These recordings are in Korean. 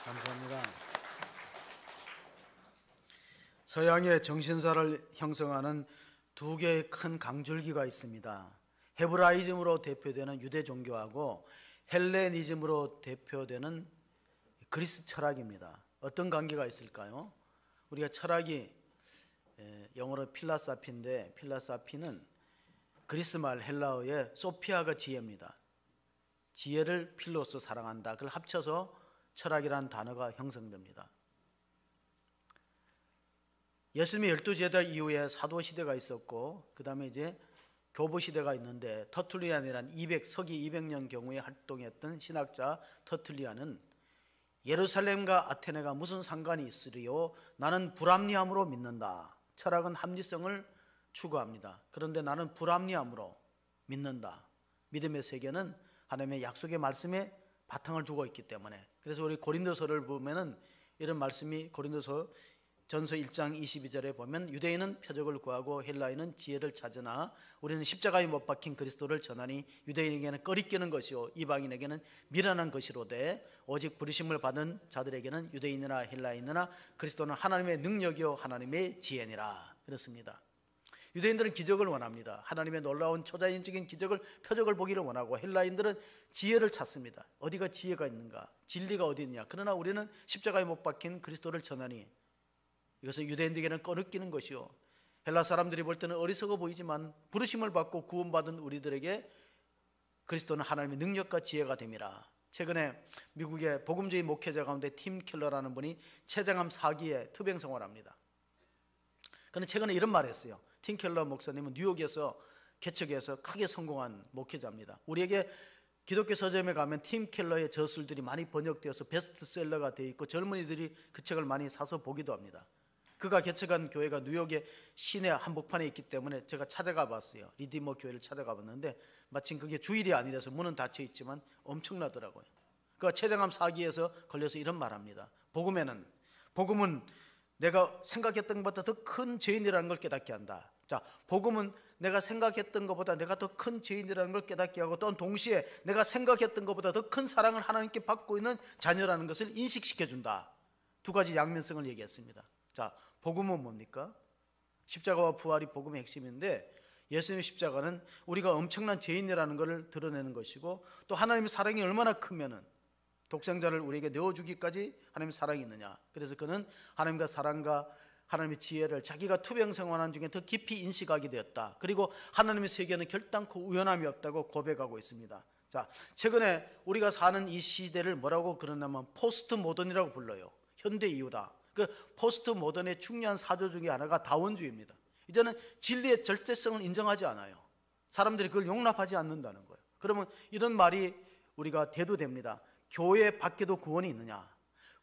감사합니다. 서양의 정신사를 형성하는 두 개의 큰 강줄기가 있습니다. 헤브라이즘으로 대표되는 유대 종교하고 헬레니즘으로 대표되는 그리스 철학입니다. 어떤 관계가 있을까요? 우리가 철학이 영어로 필라사피인데, 필라사피는 그리스 말 헬라어의 소피아가 지혜입니다. 지혜를 필로서 사랑한다. 그걸 합쳐서 철학이라는 단어가 형성됩니다. 예수님의 12제자 이후에 사도시대가 있었고, 그 다음에 이제 교부시대가 있는데, 터툴리안이라는 서기 200년 경우에 활동했던 신학자 터툴리안은 예루살렘과 아테네가 무슨 상관이 있으리요? 나는 불합리함으로 믿는다. 철학은 합리성을 추구합니다. 그런데 나는 불합리함으로 믿는다. 믿음의 세계는 하나님의 약속의 말씀에 바탕을 두고 있기 때문에, 그래서 우리 고린도서를 보면은 이런 말씀이 고린도서 전서 1장 22절에 보면, 유대인은 표적을 구하고 헬라인은 지혜를 찾으나 우리는 십자가에 못 박힌 그리스도를 전하니 유대인에게는 꺼리끼는 것이요 이방인에게는 미련한 것이로되 오직 부르심을 받은 자들에게는 유대인이나 헬라인이나 그리스도는 하나님의 능력이요 하나님의 지혜니라. 그렇습니다. 유대인들은 기적을 원합니다. 하나님의 놀라운 초자연적인 기적을, 표적을 보기를 원하고, 헬라인들은 지혜를 찾습니다. 어디가 지혜가 있는가, 진리가 어디 있느냐. 그러나 우리는 십자가에 못 박힌 그리스도를 전하니 이것은 유대인들에게는 꺼리끼는 것이요 헬라 사람들이 볼 때는 어리석어 보이지만 부르심을 받고 구원받은 우리들에게 그리스도는 하나님의 능력과 지혜가 됨이라. 최근에 미국의 복음주의 목회자 가운데 팀 켈러라는 분이 췌장암 4기에 투병 생활합니다. 그는 최근에 이런 말을 했어요. 팀 켈러 목사님은 뉴욕에서 개척해서 크게 성공한 목회자입니다. 우리에게 기독교 서점에 가면 팀 켈러의 저술들이 많이 번역되어서 베스트셀러가 되어 있고 젊은이들이 그 책을 많이 사서 보기도 합니다. 그가 개척한 교회가 뉴욕의 시내 한복판에 있기 때문에 제가 찾아가 봤어요. 리디머 교회를 찾아가 봤는데 마침 그게 주일이 아니라서 문은 닫혀 있지만 엄청나더라고요. 그가 췌장암 4기에서 걸려서 이런 말합니다. 복음은 내가 생각했던 것보다 더 큰 죄인이라는 걸 깨닫게 한다. 자, 복음은 내가 생각했던 것보다 내가 더 큰 죄인이라는 걸 깨닫게 하고, 또한 동시에 내가 생각했던 것보다 더 큰 사랑을 하나님께 받고 있는 자녀라는 것을 인식시켜준다. 두 가지 양면성을 얘기했습니다. 자, 복음은 뭡니까? 십자가와 부활이 복음의 핵심인데, 예수님의 십자가는 우리가 엄청난 죄인이라는 것을 드러내는 것이고, 또 하나님의 사랑이 얼마나 크면은 독생자를 우리에게 내어주기까지 하나님의 사랑이 있느냐. 그래서 그는 하나님과 사랑과 하나님의 지혜를 자기가 투병 생활한 중에 더 깊이 인식하게 되었다. 그리고 하나님의 세계는 결단코 우연함이 없다고 고백하고 있습니다. 자, 최근에 우리가 사는 이 시대를 뭐라고 그러냐면 포스트 모던이라고 불러요. 현대 이후다. 그 포스트 모던의 중요한 사조 중에 하나가 다원주의입니다. 이제는 진리의 절대성을 인정하지 않아요. 사람들이 그걸 용납하지 않는다는 거예요. 그러면 이런 말이 우리가 대두됩니다. 교회 밖에도 구원이 있느냐?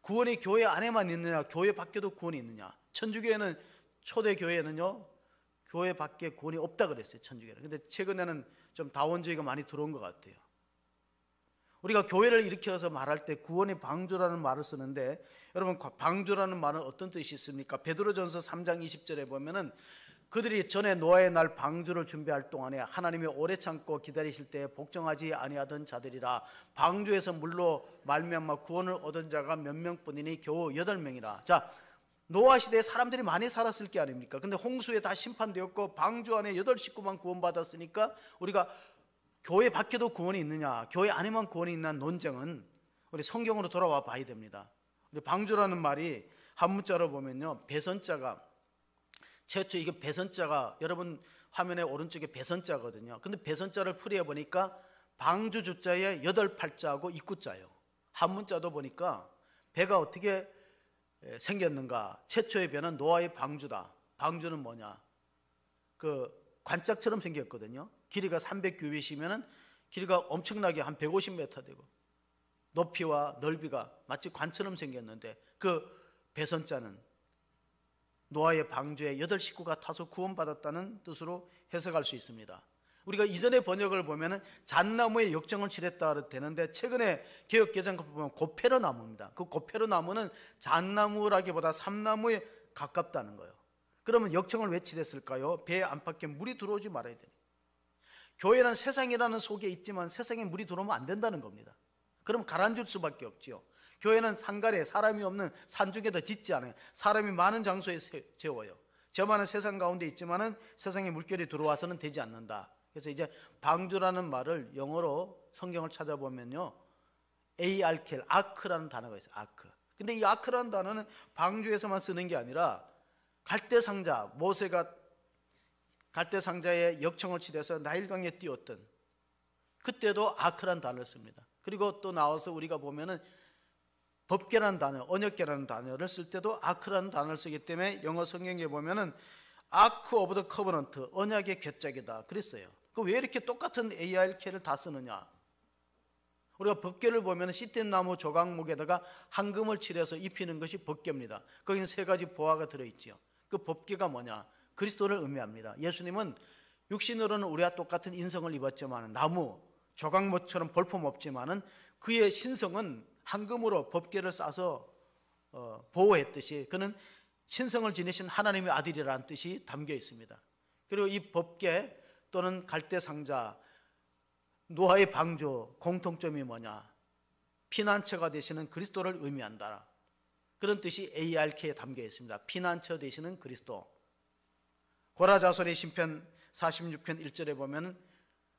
구원이 교회 안에만 있느냐? 교회 밖에도 구원이 있느냐? 천주교회는, 초대교회는요, 교회 밖에 구원이 없다 그랬어요, 천주교회는. 근데 최근에는 좀 다원주의가 많이 들어온 것 같아요. 우리가 교회를 일으켜서 말할 때 구원의 방주라는 말을 쓰는데, 여러분, 방주라는 말은 어떤 뜻이 있습니까? 베드로전서 3장 20절에 보면은 그들이 전에 노아의 날 방주를 준비할 동안에 하나님이 오래 참고 기다리실 때 복종하지 아니하던 자들이라. 방주에서 물로 말미암아 구원을 얻은 자가 몇 명뿐이니 겨우 8명이라. 자, 노아 시대에 사람들이 많이 살았을 게 아닙니까? 근데 홍수에 다 심판되었고 방주 안에 8식구만 구원받았으니까 우리가 교회 밖에도 구원이 있느냐, 교회 안에만 구원이 있는 논쟁은 우리 성경으로 돌아와 봐야 됩니다. 우리 방주라는 말이 한문자로 보면요, 배선자가, 최초 이게 배선자가, 여러분 화면에 오른쪽에 배선자거든요. 근데 배선자를 풀이해 보니까 방주 주자에 8팔자하고 입구자예요. 한문자도 보니까 배가 어떻게 생겼는가? 최초의 배는 노아의 방주다. 방주는 뭐냐? 그 관짝처럼 생겼거든요. 길이가 300규빗이면은 길이가 엄청나게 한 150m 되고, 높이와 넓이가 마치 관처럼 생겼는데, 그 배선자는 노아의 방주에 8식구가 타서 구원받았다는 뜻으로 해석할 수 있습니다. 우리가 이전의 번역을 보면은 잣나무에 역정을 칠했다 되는데, 최근에 개역개정을 보면 고페르 나무입니다. 그 고페르 나무는 잣나무라기보다 삼나무에 가깝다는 거예요. 그러면 역정을 왜 칠했을까요? 배 안팎에 물이 들어오지 말아야 되니. 교회는 세상이라는 속에 있지만 세상에 물이 들어오면 안 된다는 겁니다. 그럼 가라앉을 수밖에 없지요. 교회는 산간에 사람이 없는 산중에도 짓지 않아요. 사람이 많은 장소에 세워요. 저만은 세상 가운데 있지만은 세상에 물결이 들어와서는 되지 않는다. 그래서 이제 방주라는 말을 영어로 성경을 찾아보면요, ARK, 아크라는 단어가 있어요. 아크. 근데 이 아크라는 단어는 방주에서만 쓰는 게 아니라 갈대상자, 모세가 갈대상자에 역청을 치러서 나일강에 띄웠던 그때도 아크라는 단어를 씁니다. 그리고 또 나와서 우리가 보면은 법계라는 단어, 언약계라는 단어를 쓸 때도 아크라는 단어를 쓰기 때문에 영어 성경에 보면은 아크 오브 더 커버넌트, 언약의 괴짝이다 그랬어요. 그 왜 이렇게 똑같은 ARK를 다 쓰느냐? 우리가 법궤를 보면 시띠나무 조각목에다가 황금을 칠해서 입히는 것이 법궤입니다. 거기는 세 가지 보화가 들어있죠. 그 법궤가 뭐냐? 그리스도를 의미합니다. 예수님은 육신으로는 우리와 똑같은 인성을 입었지만 나무 조각목처럼 볼품 없지만은 그의 신성은 황금으로 법궤를 싸서 보호했듯이 그는 신성을 지니신 하나님의 아들이라는 뜻이 담겨 있습니다. 그리고 이 법궤 또는 갈대상자, 노아의 방주 공통점이 뭐냐? 피난처가 되시는 그리스도를 의미한다. 그런 뜻이 ARK에 담겨 있습니다. 피난처 되시는 그리스도. 고라자손의 시편 46편 1절에 보면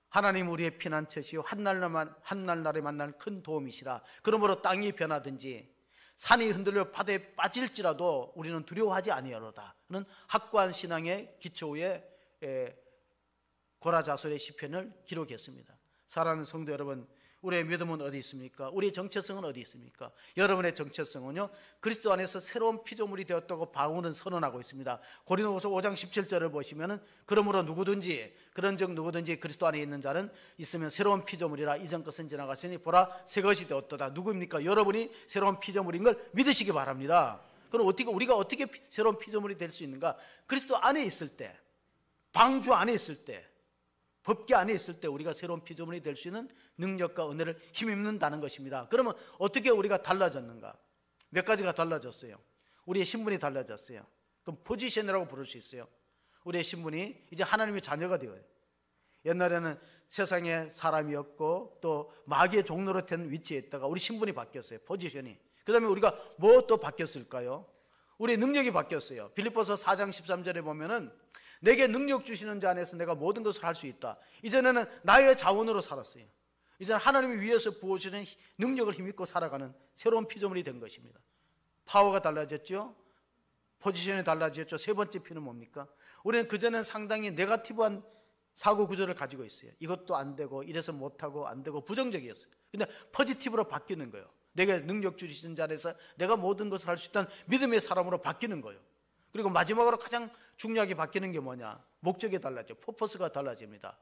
하나님 우리의 피난처시요 한날날에 만날 큰 도움이시라. 그러므로 땅이 변하든지 산이 흔들려 바다에 빠질지라도 우리는 두려워하지 아니하로다. 그는 확고한 신앙의 기초 위에 고라자손의 시편을 기록했습니다. 사랑하는 성도 여러분, 우리의 믿음은 어디 있습니까? 우리의 정체성은 어디 있습니까? 여러분의 정체성은요, 그리스도 안에서 새로운 피조물이 되었다고 바울은 선언하고 있습니다. 고린도후서 5장 17절을 보시면은 그러므로 누구든지 그런즉 누구든지 그리스도 안에 있는 자는 있으면 새로운 피조물이라 이전 것은 지나갔으니 보라 새 것이 되었도다. 누구입니까? 여러분이 새로운 피조물인 걸 믿으시기 바랍니다. 그럼 우리가 어떻게 새로운 피조물이 될 수 있는가? 그리스도 안에 있을 때, 방주 안에 있을 때, 법궤 안에 있을 때 우리가 새로운 피조물이 될 수 있는 능력과 은혜를 힘입는다는 것입니다. 그러면 어떻게 우리가 달라졌는가? 몇 가지가 달라졌어요. 우리의 신분이 달라졌어요. 그럼 포지션이라고 부를 수 있어요. 우리의 신분이 이제 하나님의 자녀가 되어요. 옛날에는 세상에 사람이었고 또 마귀의 종로로 된 위치에 있다가 우리 신분이 바뀌었어요. 포지션이. 그 다음에 우리가 뭐 또 바뀌었을까요? 우리의 능력이 바뀌었어요. 빌립보서 4장 13절에 보면은 내게 능력 주시는 자 안에서 내가 모든 것을 할 수 있다. 이전에는 나의 자원으로 살았어요. 이제는 하나님이 위에서 부어주시는 능력을 힘입고 살아가는 새로운 피조물이 된 것입니다. 파워가 달라졌죠. 포지션이 달라졌죠. 세 번째 P는 뭡니까? 우리는 그전에는 상당히 네거티브한 사고 구조를 가지고 있어요. 이것도 안 되고 이래서 못하고 안 되고 부정적이었어요. 근데 포지티브로 바뀌는 거예요. 내게 능력 주시는 자 안에서 내가 모든 것을 할 수 있다는 믿음의 사람으로 바뀌는 거예요. 그리고 마지막으로 가장 중요하게 바뀌는 게 뭐냐? 목적이 달라져. 퍼포스가 달라집니다.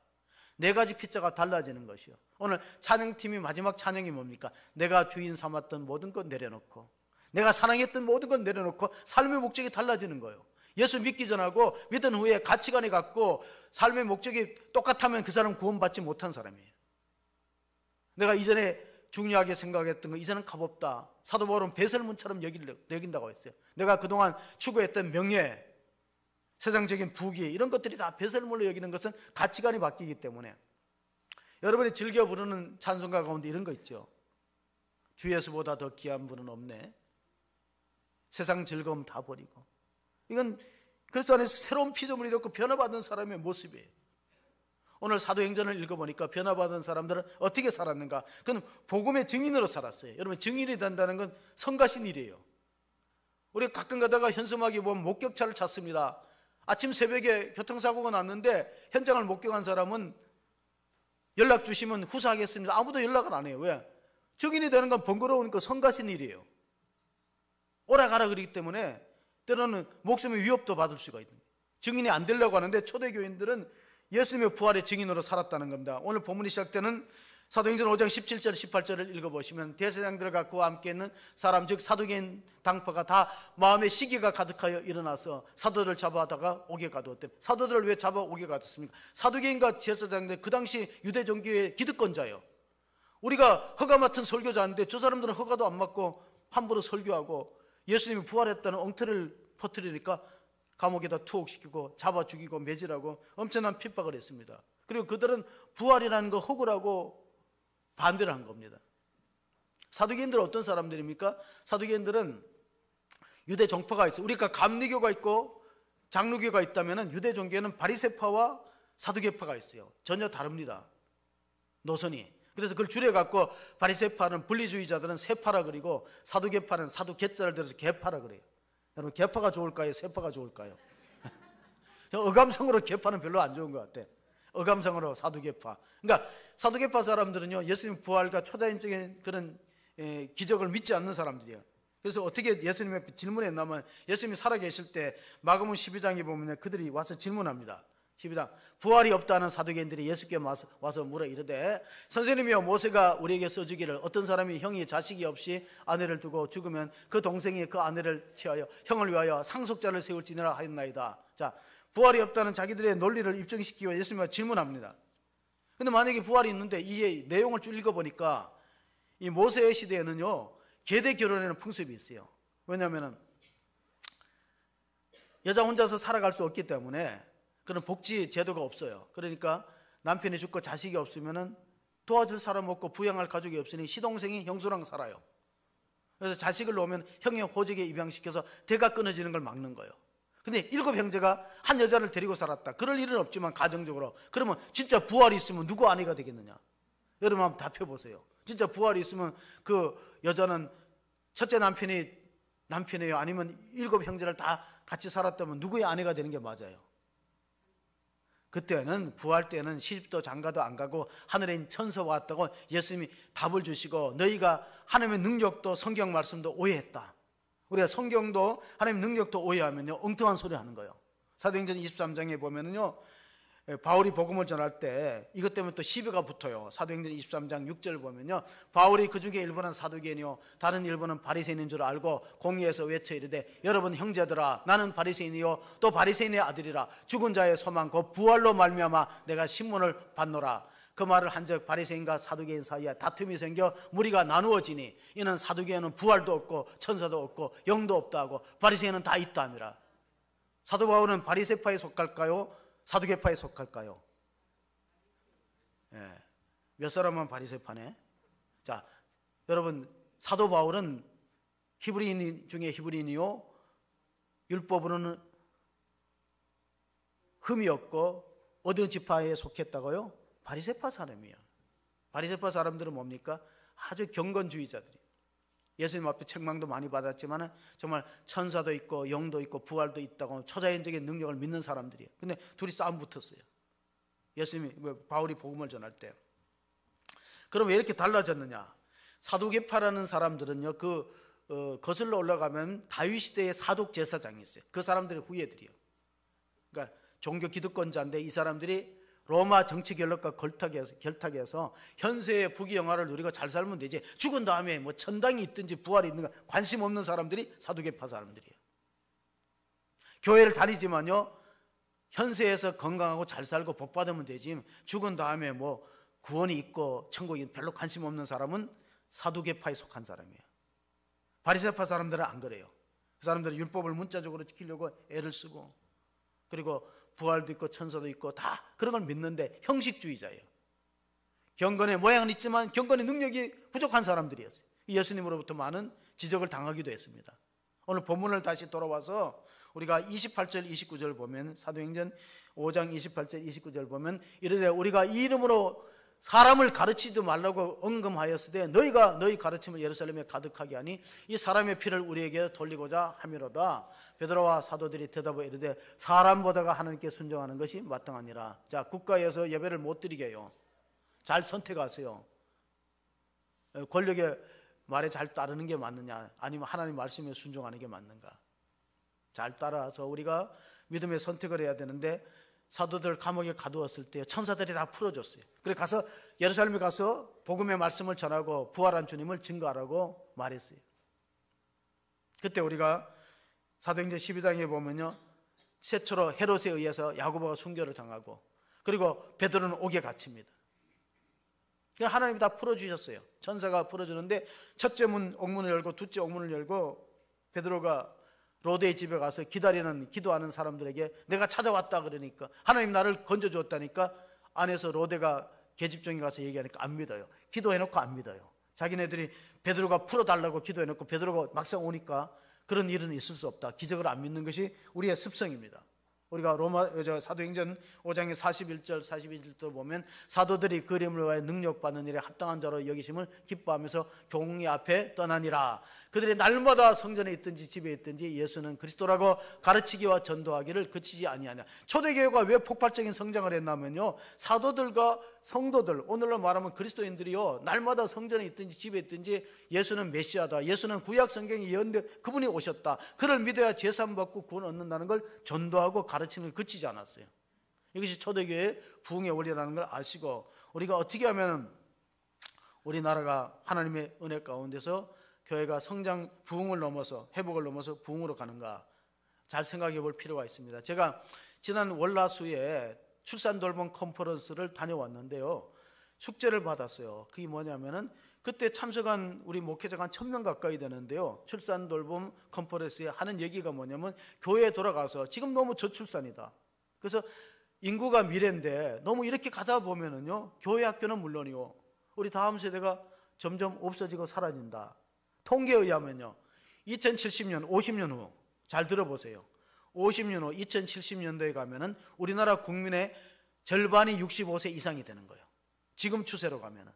네 가지 P자가 달라지는 것이요. 오늘 찬양팀이 마지막 찬양이 뭡니까? 내가 주인 삼았던 모든 것 내려놓고 내가 사랑했던 모든 것 내려놓고 삶의 목적이 달라지는 거예요. 예수 믿기 전하고 믿은 후에 가치관이 같고 삶의 목적이 똑같으면 그 사람은 구원받지 못한 사람이에요. 내가 이전에 중요하게 생각했던 거 이제는 값없다. 사도 바울은 배설물처럼 여긴다고 했어요. 내가 그동안 추구했던 명예, 세상적인 부귀 이런 것들이 다 배설물로 여기는 것은 가치관이 바뀌기 때문에 여러분이 즐겨 부르는 찬송가 가운데 이런 거 있죠. 주 예수보다 더 귀한 분은 없네. 세상 즐거움 다 버리고. 이건 그리스도 안에서 새로운 피조물이 되었고 변화받은 사람의 모습이에요. 오늘 사도행전을 읽어보니까 변화받은 사람들은 어떻게 살았는가? 그건 복음의 증인으로 살았어요. 여러분, 증인이 된다는 건 성가신 일이에요. 우리 가끔 가다가 현수막에 보면 목격차를 찾습니다. 아침 새벽에 교통사고가 났는데 현장을 목격한 사람은 연락 주시면 후사하겠습니다. 아무도 연락을 안 해요. 왜? 증인이 되는 건 번거로우니까 성가신 일이에요. 오라 가라 그러기 때문에 때로는 목숨의 위협도 받을 수가 있는 거예요. 증인이 안 되려고 하는데 초대교인들은 예수님의 부활의 증인으로 살았다는 겁니다. 오늘 본문이 시작되는 사도행전 5장 17절 18절을 읽어보시면 대제사장들과 그와 함께 있는 사람 즉 사두개인 당파가 다 마음에 시기가 가득하여 일어나서 사도들을 잡아다가 옥에 가두었대. 사도들을 왜 잡아 옥에 가뒀습니까? 사두개인과 제사장들 그 당시 유대 종교의 기득권자예요. 우리가 허가 맡은 설교자인데 저 사람들은 허가도 안 맡고 함부로 설교하고 예수님이 부활했다는 엉터리를 퍼뜨리니까 감옥에다 투옥시키고 잡아 죽이고 매질하고 엄청난 핍박을 했습니다. 그리고 그들은 부활이라는 거 허구라고 반대를 한 겁니다. 사두개인들은 어떤 사람들입니까? 사두개인들은 유대 종파가 있어요. 우리가 감리교가 있고 장로교가 있다면 유대 종교에는 바리새파와 사두개파가 있어요. 전혀 다릅니다, 노선이. 그래서 그걸 줄여갖고 바리새파는 분리주의자들은 세파라 그리고 사두개파는 사두개자를 들어서 개파라 그래요. 여러분, 개파가 좋을까요? 세파가 좋을까요? 어감성으로 개파는 별로 안 좋은 것 같아. 어감성으로 사두개파. 그러니까 사두개파 사람들은요, 예수님 부활과 초자연적인 그런 기적을 믿지 않는 사람들이에요. 그래서 어떻게 예수님의 질문했냐면, 예수님이 살아계실 때 마가복음 12장에 보면 그들이 와서 질문합니다. 12장, 부활이 없다는 사두개인들이 예수께 와서 물어 이르되, 선생님이여, 모세가 우리에게 써주기를 어떤 사람이 형이 자식이 없이 아내를 두고 죽으면 그 동생이 그 아내를 취하여 형을 위하여 상속자를 세울지니라 하였나이다. 자, 부활이 없다는 자기들의 논리를 입증시키기 위해 예수님이 질문합니다. 근데 만약에 부활이 있는데 이 내용을 쭉 읽어보니까 이 모세의 시대에는요, 계대 결혼에는 풍습이 있어요. 왜냐하면 여자 혼자서 살아갈 수 없기 때문에 그런 복지 제도가 없어요. 그러니까 남편이 죽고 자식이 없으면 도와줄 사람 없고 부양할 가족이 없으니 시동생이 형수랑 살아요. 그래서 자식을 놓으면 형의 호적에 입양시켜서 대가 끊어지는 걸 막는 거예요. 근데 7 형제가 한 여자를 데리고 살았다. 그럴 일은 없지만 가정적으로. 그러면 진짜 부활이 있으면 누구 아내가 되겠느냐? 여러분 한번 답해보세요. 진짜 부활이 있으면 그 여자는 첫째 남편이에요? 아니면 7 형제를 다 같이 살았다면 누구의 아내가 되는 게 맞아요? 그때는 부활 때는 시집도 장가도 안 가고 하늘에 있는 천사가 왔다고 예수님이 답을 주시고, 너희가 하나님의 능력도 성경 말씀도 오해했다. 우리가 성경도 하나님 능력도 오해하면요, 엉뚱한 소리 하는 거예요. 사도행전 23장에 보면은요, 바울이 복음을 전할 때 이것 때문에 또 시비가 붙어요. 사도행전 23장 6절 보면요, 바울이 그 중에 일부는 사두개인이요 다른 일부는 바리새인인 줄 알고 공회에서 외쳐 이르되, 여러분 형제들아, 나는 바리새인이요 또 바리새인의 아들이라. 죽은 자의 소망 곧 부활로 말미암아 내가 신문을 받노라. 그 말을 한즉 바리새인과 사두개인 사이에 다툼이 생겨 무리가 나누어지니, 이는 사두개인은 부활도 없고 천사도 없고 영도 없다 하고 바리새인은 다 있다 함이라. 사도 바울은 바리새파에 속할까요? 사두개파에 속할까요? 예. 몇 사람만 바리새파네. 자, 여러분, 사도 바울은 히브리인 중에 히브리인이요 율법으로는 흠이 없고 어느 지파에 속했다고요? 바리새파 사람이에요. 바리새파 사람들은 뭡니까? 아주 경건주의자들이. 예수님 앞에 책망도 많이 받았지만 정말 천사도 있고 영도 있고 부활도 있다고 초자연적인 능력을 믿는 사람들이에요. 근데 둘이 싸움 붙었어요. 예수님이, 바울이 복음을 전할 때. 그럼 왜 이렇게 달라졌느냐? 사두개파라는 사람들은요, 거슬러 올라가면 다윗 시대에 사독 제사장이 있어요. 그 사람들의 후예들이에요. 그러니까 종교 기득권자인데 이 사람들이 로마 정치 결락과 결탁해서 현세의 부귀영화를 누리고 잘 살면 되지, 죽은 다음에 뭐 천당이 있든지 부활이 있는가 관심 없는 사람들이 사두개파 사람들이에요. 교회를 다니지만요, 현세에서 건강하고 잘 살고 복 받으면 되지, 죽은 다음에 뭐 구원이 있고 천국이 별로 관심 없는 사람은 사두개파에 속한 사람이에요. 바리새파 사람들은 안 그래요. 그 사람들은 율법을 문자적으로 지키려고 애를 쓰고, 그리고 부활도 있고 천사도 있고 다 그런 걸 믿는데 형식주의자예요. 경건의 모양은 있지만 경건의 능력이 부족한 사람들이었어요. 예수님으로부터 많은 지적을 당하기도 했습니다. 오늘 본문을 다시 돌아와서 우리가 28절 29절 보면, 사도행전 5장 28절 29절 보면 이르되, 우리가 이 이름으로 사람을 가르치지 말라고 언금하였으되 너희가 너희 가르침을 예루살렘에 가득하게 하니 이 사람의 피를 우리에게 돌리고자 함이로다. 베드로와 사도들이 대답하여 이르되, 사람보다가 하나님께 순종하는 것이 마땅하니라. 자, 국가에서 예배를 못 드리게 해요. 잘 선택하세요. 권력의 말에 잘 따르는 게 맞느냐, 아니면 하나님 말씀에 순종하는 게 맞는가? 잘 따라서 우리가 믿음의 선택을 해야 되는데, 사도들 감옥에 가두었을 때 천사들이 다 풀어줬어요. 그래 가서 예루살렘에 가서 복음의 말씀을 전하고 부활한 주님을 증거하라고 말했어요. 그때 우리가 사도행전 12장에 보면요, 최초로 헤롯에 의해서 야고보가 순교를 당하고, 그리고 베드로는 옥에 갇힙니다. 하나님이 다 풀어주셨어요. 천사가 풀어주는데, 첫째 옥문을 열고 둘째 옥문을 열고 베드로가 로데의 집에 가서 기도하는 사람들에게 내가 찾아왔다 그러니까, 하나님 나를 건져주었다니까, 안에서 로데가 계집종에 가서 얘기하니까 안 믿어요. 기도해놓고 안 믿어요. 자기네들이 베드로가 풀어달라고 기도해놓고 베드로가 막상 오니까 그런 일은 있을 수 없다. 기적을 안 믿는 것이 우리의 습성입니다. 우리가 사도행전 5장의 41절 42절도 보면 사도들이 그 이름을 위하여 능력받는 일에 합당한 자로 여기심을 기뻐하면서 교회 앞에 떠나니라. 그들이 날마다 성전에 있든지 집에 있든지 예수는 그리스도라고 가르치기와 전도하기를 그치지 아니하냐. 초대교회가 왜 폭발적인 성장을 했냐면요, 사도들과 성도들, 오늘로 말하면 그리스도인들이요, 날마다 성전에 있든지 집에 있든지 예수는 메시아다, 예수는 구약 성경에 예언된 그분이 오셨다, 그를 믿어야 제사함 받고 구원 얻는다는 걸 전도하고 가르치는 걸 그치지 않았어요. 이것이 초대교회의 부흥의 원리라는 걸 아시고, 우리가 어떻게 하면 우리나라가 하나님의 은혜 가운데서 교회가 성장, 부흥을 넘어서, 회복을 넘어서 부흥으로 가는가 잘 생각해 볼 필요가 있습니다. 제가 지난 월화수에 출산 돌봄 컨퍼런스를 다녀왔는데요, 숙제를 받았어요. 그게 뭐냐면은 그때 참석한 우리 목회자가 한 1000명 가까이 되는데요, 출산 돌봄 컨퍼런스에 하는 얘기가 뭐냐면, 교회에 돌아가서 지금 너무 저출산이다, 그래서 인구가 미래인데 너무 이렇게 가다 보면은요, 교회 학교는 물론이요, 우리 다음 세대가 점점 없어지고 사라진다. 통계에 의하면요, 2070년 50년 후, 잘 들어보세요, 50년 후 2070년도에 가면은 우리나라 국민의 절반이 65세 이상이 되는 거예요. 지금 추세로 가면은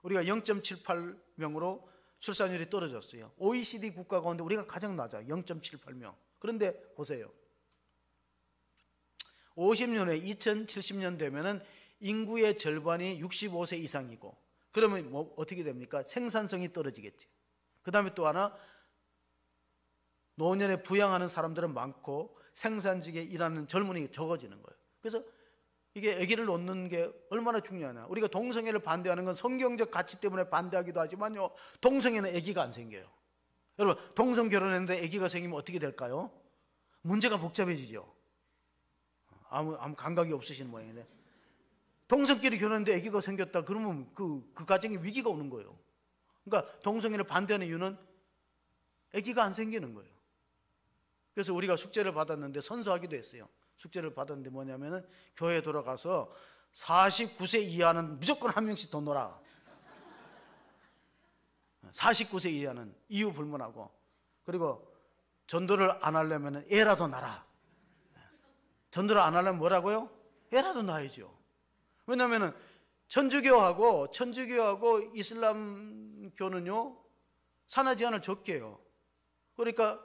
우리가 0.78명으로 출산율이 떨어졌어요. OECD 국가 가운데 우리가 가장 낮아요. 0.78명. 그런데 보세요, 50년 후에 2070년 되면은 인구의 절반이 65세 이상이고, 그러면 뭐 어떻게 됩니까? 생산성이 떨어지겠지. 그 다음에 또 하나, 노년에 부양하는 사람들은 많고 생산직에 일하는 젊은이가 적어지는 거예요. 그래서 이게 아기를 놓는 게 얼마나 중요하냐. 우리가 동성애를 반대하는 건 성경적 가치 때문에 반대하기도 하지만요, 동성애는 아기가 안 생겨요. 여러분, 동성 결혼했는데 아기가 생기면 어떻게 될까요? 문제가 복잡해지죠. 아무 감각이 없으신 모양이네. 동성끼리 결혼했는데 아기가 생겼다 그러면 그 가정에 위기가 오는 거예요. 그러니까 동성애를 반대하는 이유는 아기가 안 생기는 거예요. 그래서 우리가 숙제를 받았는데 선서하기도 했어요. 숙제를 받았는데 뭐냐면은 교회에 돌아가서 49세 이하는 무조건 한 명씩 더 놀아. 49세 이하는 이유 불문하고, 그리고 전도를 안 하려면 애라도 낳아. 전도를 안 하려면 뭐라고요? 애라도 낳아야죠. 왜냐하면 천주교하고 이슬람교는요, 산하 제한을 적게 해요. 그러니까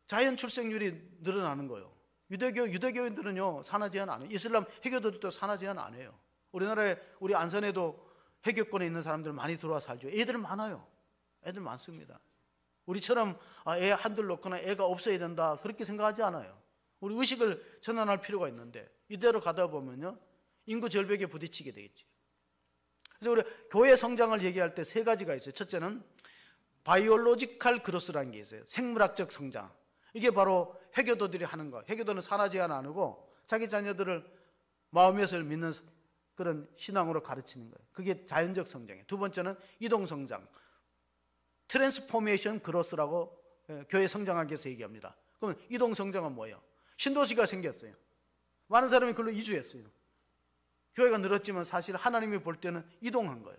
자연 출생률이 늘어나는 거예요. 유대교인들은요, 산하 제한 안 해요. 이슬람 해교들도 산하 제한 안 해요. 우리나라에, 우리 안산에도 해교권에 있는 사람들 많이 들어와 살죠. 애들 많아요. 애들 많습니다. 우리처럼 애 한둘 놓거나 애가 없어야 된다 그렇게 생각하지 않아요. 우리 의식을 전환할 필요가 있는데, 이대로 가다 보면요, 인구 절벽에 부딪히게 되겠지. 그래서 우리 교회 성장을 얘기할 때 세 가지가 있어요. 첫째는 바이올로지컬 그로스라는 게 있어요. 생물학적 성장. 이게 바로 해교도들이 하는 거. 해교도는 산하 제한 안 하고 자기 자녀들을 마음에서 믿는 그런 신앙으로 가르치는 거예요. 그게 자연적 성장이에요. 두 번째는 이동 성장, 트랜스포메이션 그로스라고 교회 성장하기 위해서 얘기합니다. 그럼 이동 성장은 뭐예요? 신도시가 생겼어요. 많은 사람이 그걸로 이주했어요. 교회가 늘었지만 사실 하나님이 볼 때는 이동한 거예요.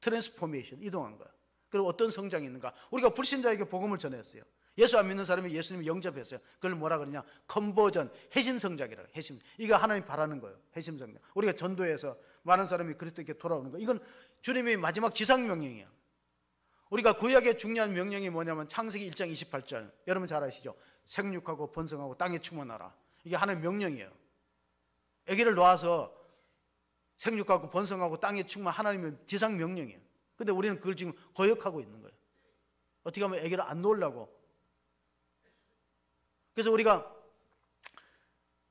트랜스포메이션, 이동한 거예요. 그리고 어떤 성장이 있는가? 우리가 불신자에게 복음을 전했어요. 예수 안 믿는 사람이 예수님을 영접했어요. 그걸 뭐라 그러냐? 컨버전, 핵심성장이라고. 핵심. 이거 하나님 바라는 거예요. 핵심성장. 우리가 전도해서 많은 사람이 그리스도께 돌아오는 거. 이건 주님의 마지막 지상명령이에요. 우리가 구약의 중요한 명령이 뭐냐면 창세기 1장 28절. 여러분 잘 아시죠? 생육하고 번성하고 땅에 충만하라. 이게 하나님의 명령이에요. 아기를 놓아서 생육하고 번성하고 땅에 충만, 하나님의 지상 명령이에요. 근데 우리는 그걸 지금 거역하고 있는 거예요. 어떻게 하면 아기를 안 놓으려고. 그래서 우리가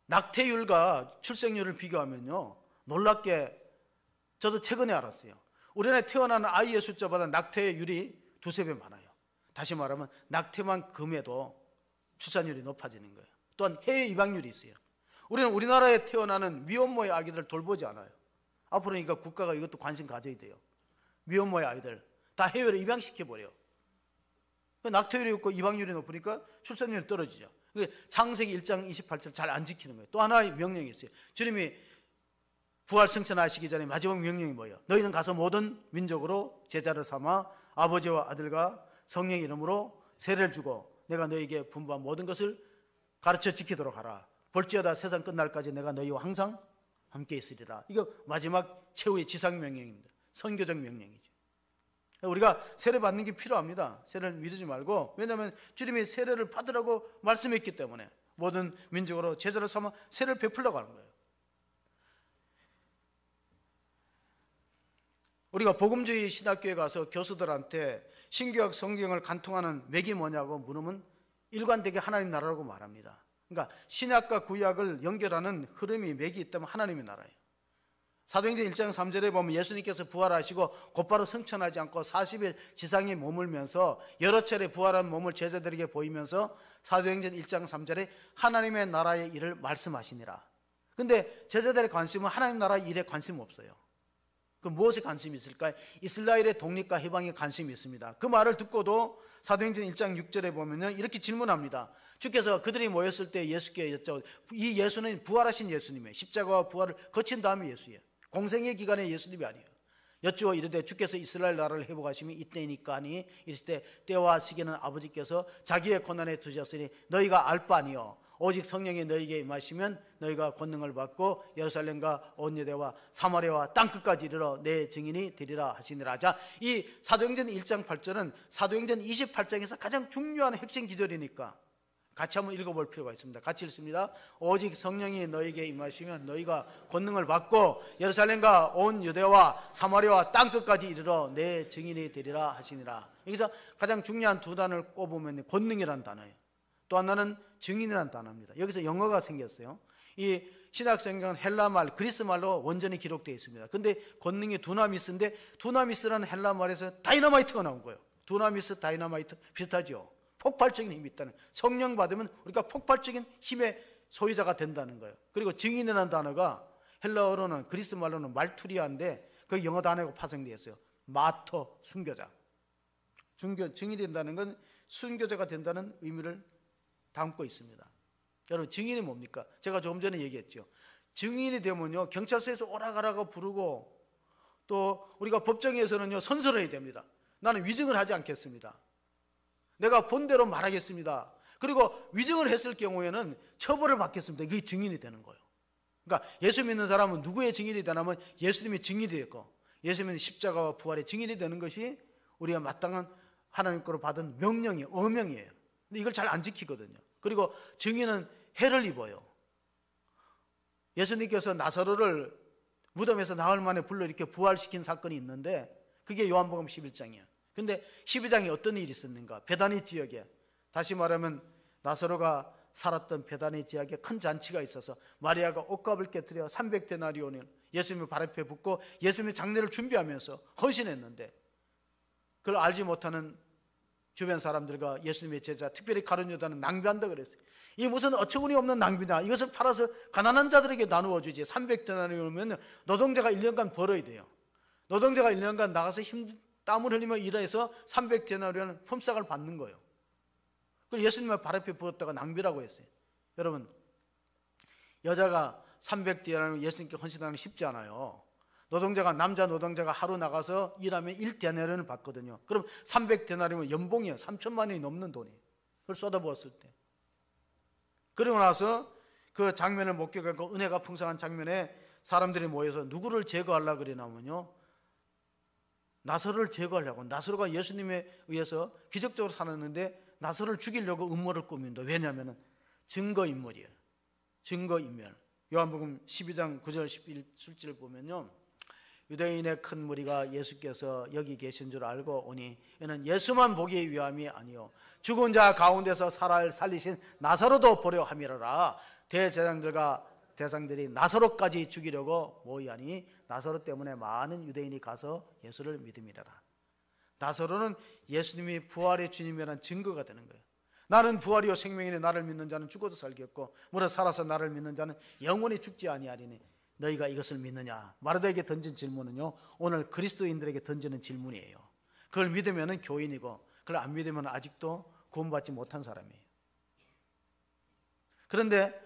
낙태율과 출생률을 비교하면요, 놀랍게 저도 최근에 알았어요. 우리나라에 태어나는 아이의 숫자보다 낙태율이 2~3배 많아요. 다시 말하면 낙태만 금해도 출산율이 높아지는 거예요. 또한 해외 입양률이 있어요. 우리는 우리나라에 태어나는 미혼모의 아기들을 돌보지 않아요. 앞으로 그러니까 국가가 이것도 관심 가져야 돼요. 미혼모의 아이들 다 해외로 입양시켜버려요. 낙태율이 높고 입양률이 높으니까 출산율이 떨어지죠. 창세기 1장 28절 잘 안 지키는 거예요. 또 하나의 명령이 있어요. 주님이 부활 승천하시기 전에 마지막 명령이 뭐예요? 너희는 가서 모든 민족으로 제자를 삼아 아버지와 아들과 성령의 이름으로 세례를 주고 내가 너에게 분부한 모든 것을 가르쳐 지키도록 하라. 볼지어다 세상 끝날까지 내가 너희와 항상 함께 있으리라. 이거 마지막 최후의 지상명령입니다. 선교적 명령이죠. 우리가 세례 받는 게 필요합니다. 세례를 미루지 말고, 왜냐하면 주님이 세례를 받으라고 말씀했기 때문에 모든 민족으로 제자를 삼아 세례를 베풀려고 하는 거예요. 우리가 복음주의 신학교에 가서 교수들한테 신구약 성경을 간통하는 맥이 뭐냐고 물으면 일관되게 하나님 나라라고 말합니다. 그러니까 신약과 구약을 연결하는 흐름이 맥이 있다면 하나님의 나라예요. 사도행전 1장 3절에 보면 예수님께서 부활하시고 곧바로 승천하지 않고 40일 지상에 머물면서 여러 차례 부활한 몸을 제자들에게 보이면서 사도행전 1장 3절에 하나님의 나라의 일을 말씀하시니라. 근데 제자들의 관심은 하나님 나라의 일에 관심 없어요. 그럼 무엇에 관심이 있을까요? 이스라엘의 독립과 해방에 관심이 있습니다. 그 말을 듣고도 사도행전 1장 6절에 보면요, 이렇게 질문합니다. 주께서 그들이 모였을 때 예수께 여쭤, 이 예수는 부활하신 예수님이에요. 십자가와 부활을 거친 다음에 예수예요. 공생의 기간에 예수님이 아니에요. 여쭈어 이르되 주께서 이스라엘 나라를 회복하심이 이때이니까 하니 이르실 때 때와 시기는 아버지께서 자기의 권한에 두셨으니 너희가 알 바 아니요 오직 성령이 너희에게 임하시면 너희가 권능을 받고 예루살렘과 온 유대와 사마리아와 땅끝까지 이르러 내 증인이 되리라 하시니라. 자, 이 사도행전 1장 8절은 사도행전 28장에서 가장 중요한 핵심 기절이니까 같이 한번 읽어볼 필요가 있습니다. 같이 읽습니다. 오직 성령이 너희에게 임하시면 너희가 권능을 받고 예루살렘과 온 유대와 사마리아와 땅끝까지 이르러 내 증인이 되리라 하시니라. 여기서 가장 중요한 두 단어를 꼽으면 권능이라는 단어예요. 또 하나는 증인이라는 단어입니다. 여기서 영어가 생겼어요. 이 신약성경은 헬라말, 그리스말로 원전이 기록되어 있습니다. 근데 권능이 두나미스인데 두나미스라는 헬라말에서 다이너마이트가 나온 거예요. 두나미스, 다이너마이트 비슷하죠. 폭발적인 힘이 있다는, 성령 받으면 우리가 폭발적인 힘의 소유자가 된다는 거예요. 그리고 증인이라는 단어가 헬라어로는, 그리스말로는 말투리아인데 그 영어 단어가 파생되어 있어요. 마터, 순교자. 증인이 된다는 건 순교자가 된다는 의미를 담고 있습니다. 여러분, 증인이 뭡니까? 제가 조금 전에 얘기했죠. 증인이 되면요, 경찰서에서 오라가라고 부르고, 또 우리가 법정에서는요, 선서해야 됩니다. 나는 위증을 하지 않겠습니다. 내가 본대로 말하겠습니다. 그리고 위증을 했을 경우에는 처벌을 받겠습니다. 그게 증인이 되는 거예요. 그러니까 예수 믿는 사람은 누구의 증인이 되냐면 예수님의 증인이 되고, 예수님의 십자가와 부활의 증인이 되는 것이 우리가 마땅한 하나님 거로 받은 명령이에요. 어명이에요. 근데 이걸 잘 안 지키거든요. 그리고 증인은 해를 입어요. 예수님께서 나사로를 무덤에서 나흘 만에 불러 이렇게 부활시킨 사건이 있는데 그게 요한복음 11장이에요. 근데 12장에 어떤 일이 있었는가? 베다니 지역에, 다시 말하면 나사로가 살았던 베다니 지역에 큰 잔치가 있어서 마리아가 옷값을 깨뜨려 300데나리온을 예수님의 발 앞에 붓고 예수님의 장례를 준비하면서 헌신했는데, 그걸 알지 못하는 주변 사람들과 예수님의 제자, 특별히 가룟 유다는 낭비한다 그랬어요. 이 무슨 어처구니 없는 낭비냐, 이것을 팔아서 가난한 자들에게 나누어 주지. 300데나리온이면 노동자가 1년간 벌어야 돼요. 노동자가 1년간 나가서 땀을 흘리며 일해서 300데나리온은 품삯을 받는 거예요. 그걸 예수님의 발 앞에 부었다가 낭비라고 했어요. 여러분, 여자가 300데나리온 예수님께 헌신하는 게 쉽지 않아요. 노동자가, 남자 노동자가 하루 나가서 일하면 1데나리온을 받거든요. 그럼 300데나리온은 연봉이에요. 3천만 원이 넘는 돈이. 그걸 쏟아부었을 때. 그러고 나서 그 장면을 목격하고 은혜가 풍성한 장면에 사람들이 모여서 누구를 제거하려고 그러냐면요, 나사로를 제거하려고. 나사로가 예수님에 의해서 기적적으로 살았는데 나사로를 죽이려고 음모를 꾸민다. 왜냐하면 증거인멸이에요. 증거인멸. 요한복음 12장 9절 11절 보면요, 유대인의 큰 무리가 예수께서 여기 계신 줄 알고 오니 이는 예수만 보기 위함이 아니요 죽은 자 가운데서 살리신 나사로도 보려 함이라라. 대제사장들과 대상들이 나사로까지 죽이려고 모이하니 나사로 때문에 많은 유대인이 가서 예수를 믿음이라라. 나사로는 예수님이 부활의 주님이라는 증거가 되는 거예요. 나는 부활이요 생명이니 나를 믿는 자는 죽어도 살겠고 무릇 살아서 나를 믿는 자는 영원히 죽지 아니하리니 너희가 이것을 믿느냐? 마르다에게 던진 질문은요, 오늘 그리스도인들에게 던지는 질문이에요. 그걸 믿으면 교인이고 그걸 안 믿으면 아직도 구원받지 못한 사람이에요. 그런데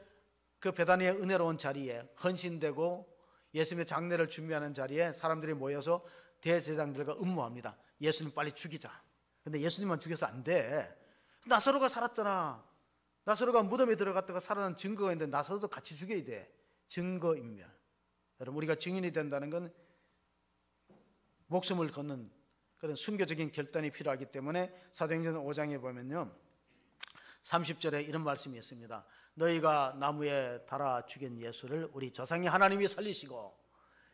그 베다니의 은혜로운 자리에, 헌신되고 예수님의 장례를 준비하는 자리에 사람들이 모여서 대제사장들과 음모합니다. 예수님 빨리 죽이자. 근데 예수님만 죽여서 안 돼. 나사로가 살았잖아. 나사로가 무덤에 들어갔다가 살아난 증거가 있는데 나사로도 같이 죽여야 돼. 증거인멸. 여러분, 우리가 증인이 된다는 건 목숨을 걷는 그런 순교적인 결단이 필요하기 때문에 사도행전 5장에 보면요, 30절에 이런 말씀이 있습니다. 너희가 나무에 달아 죽인 예수를 우리 조상이 하나님이 살리시고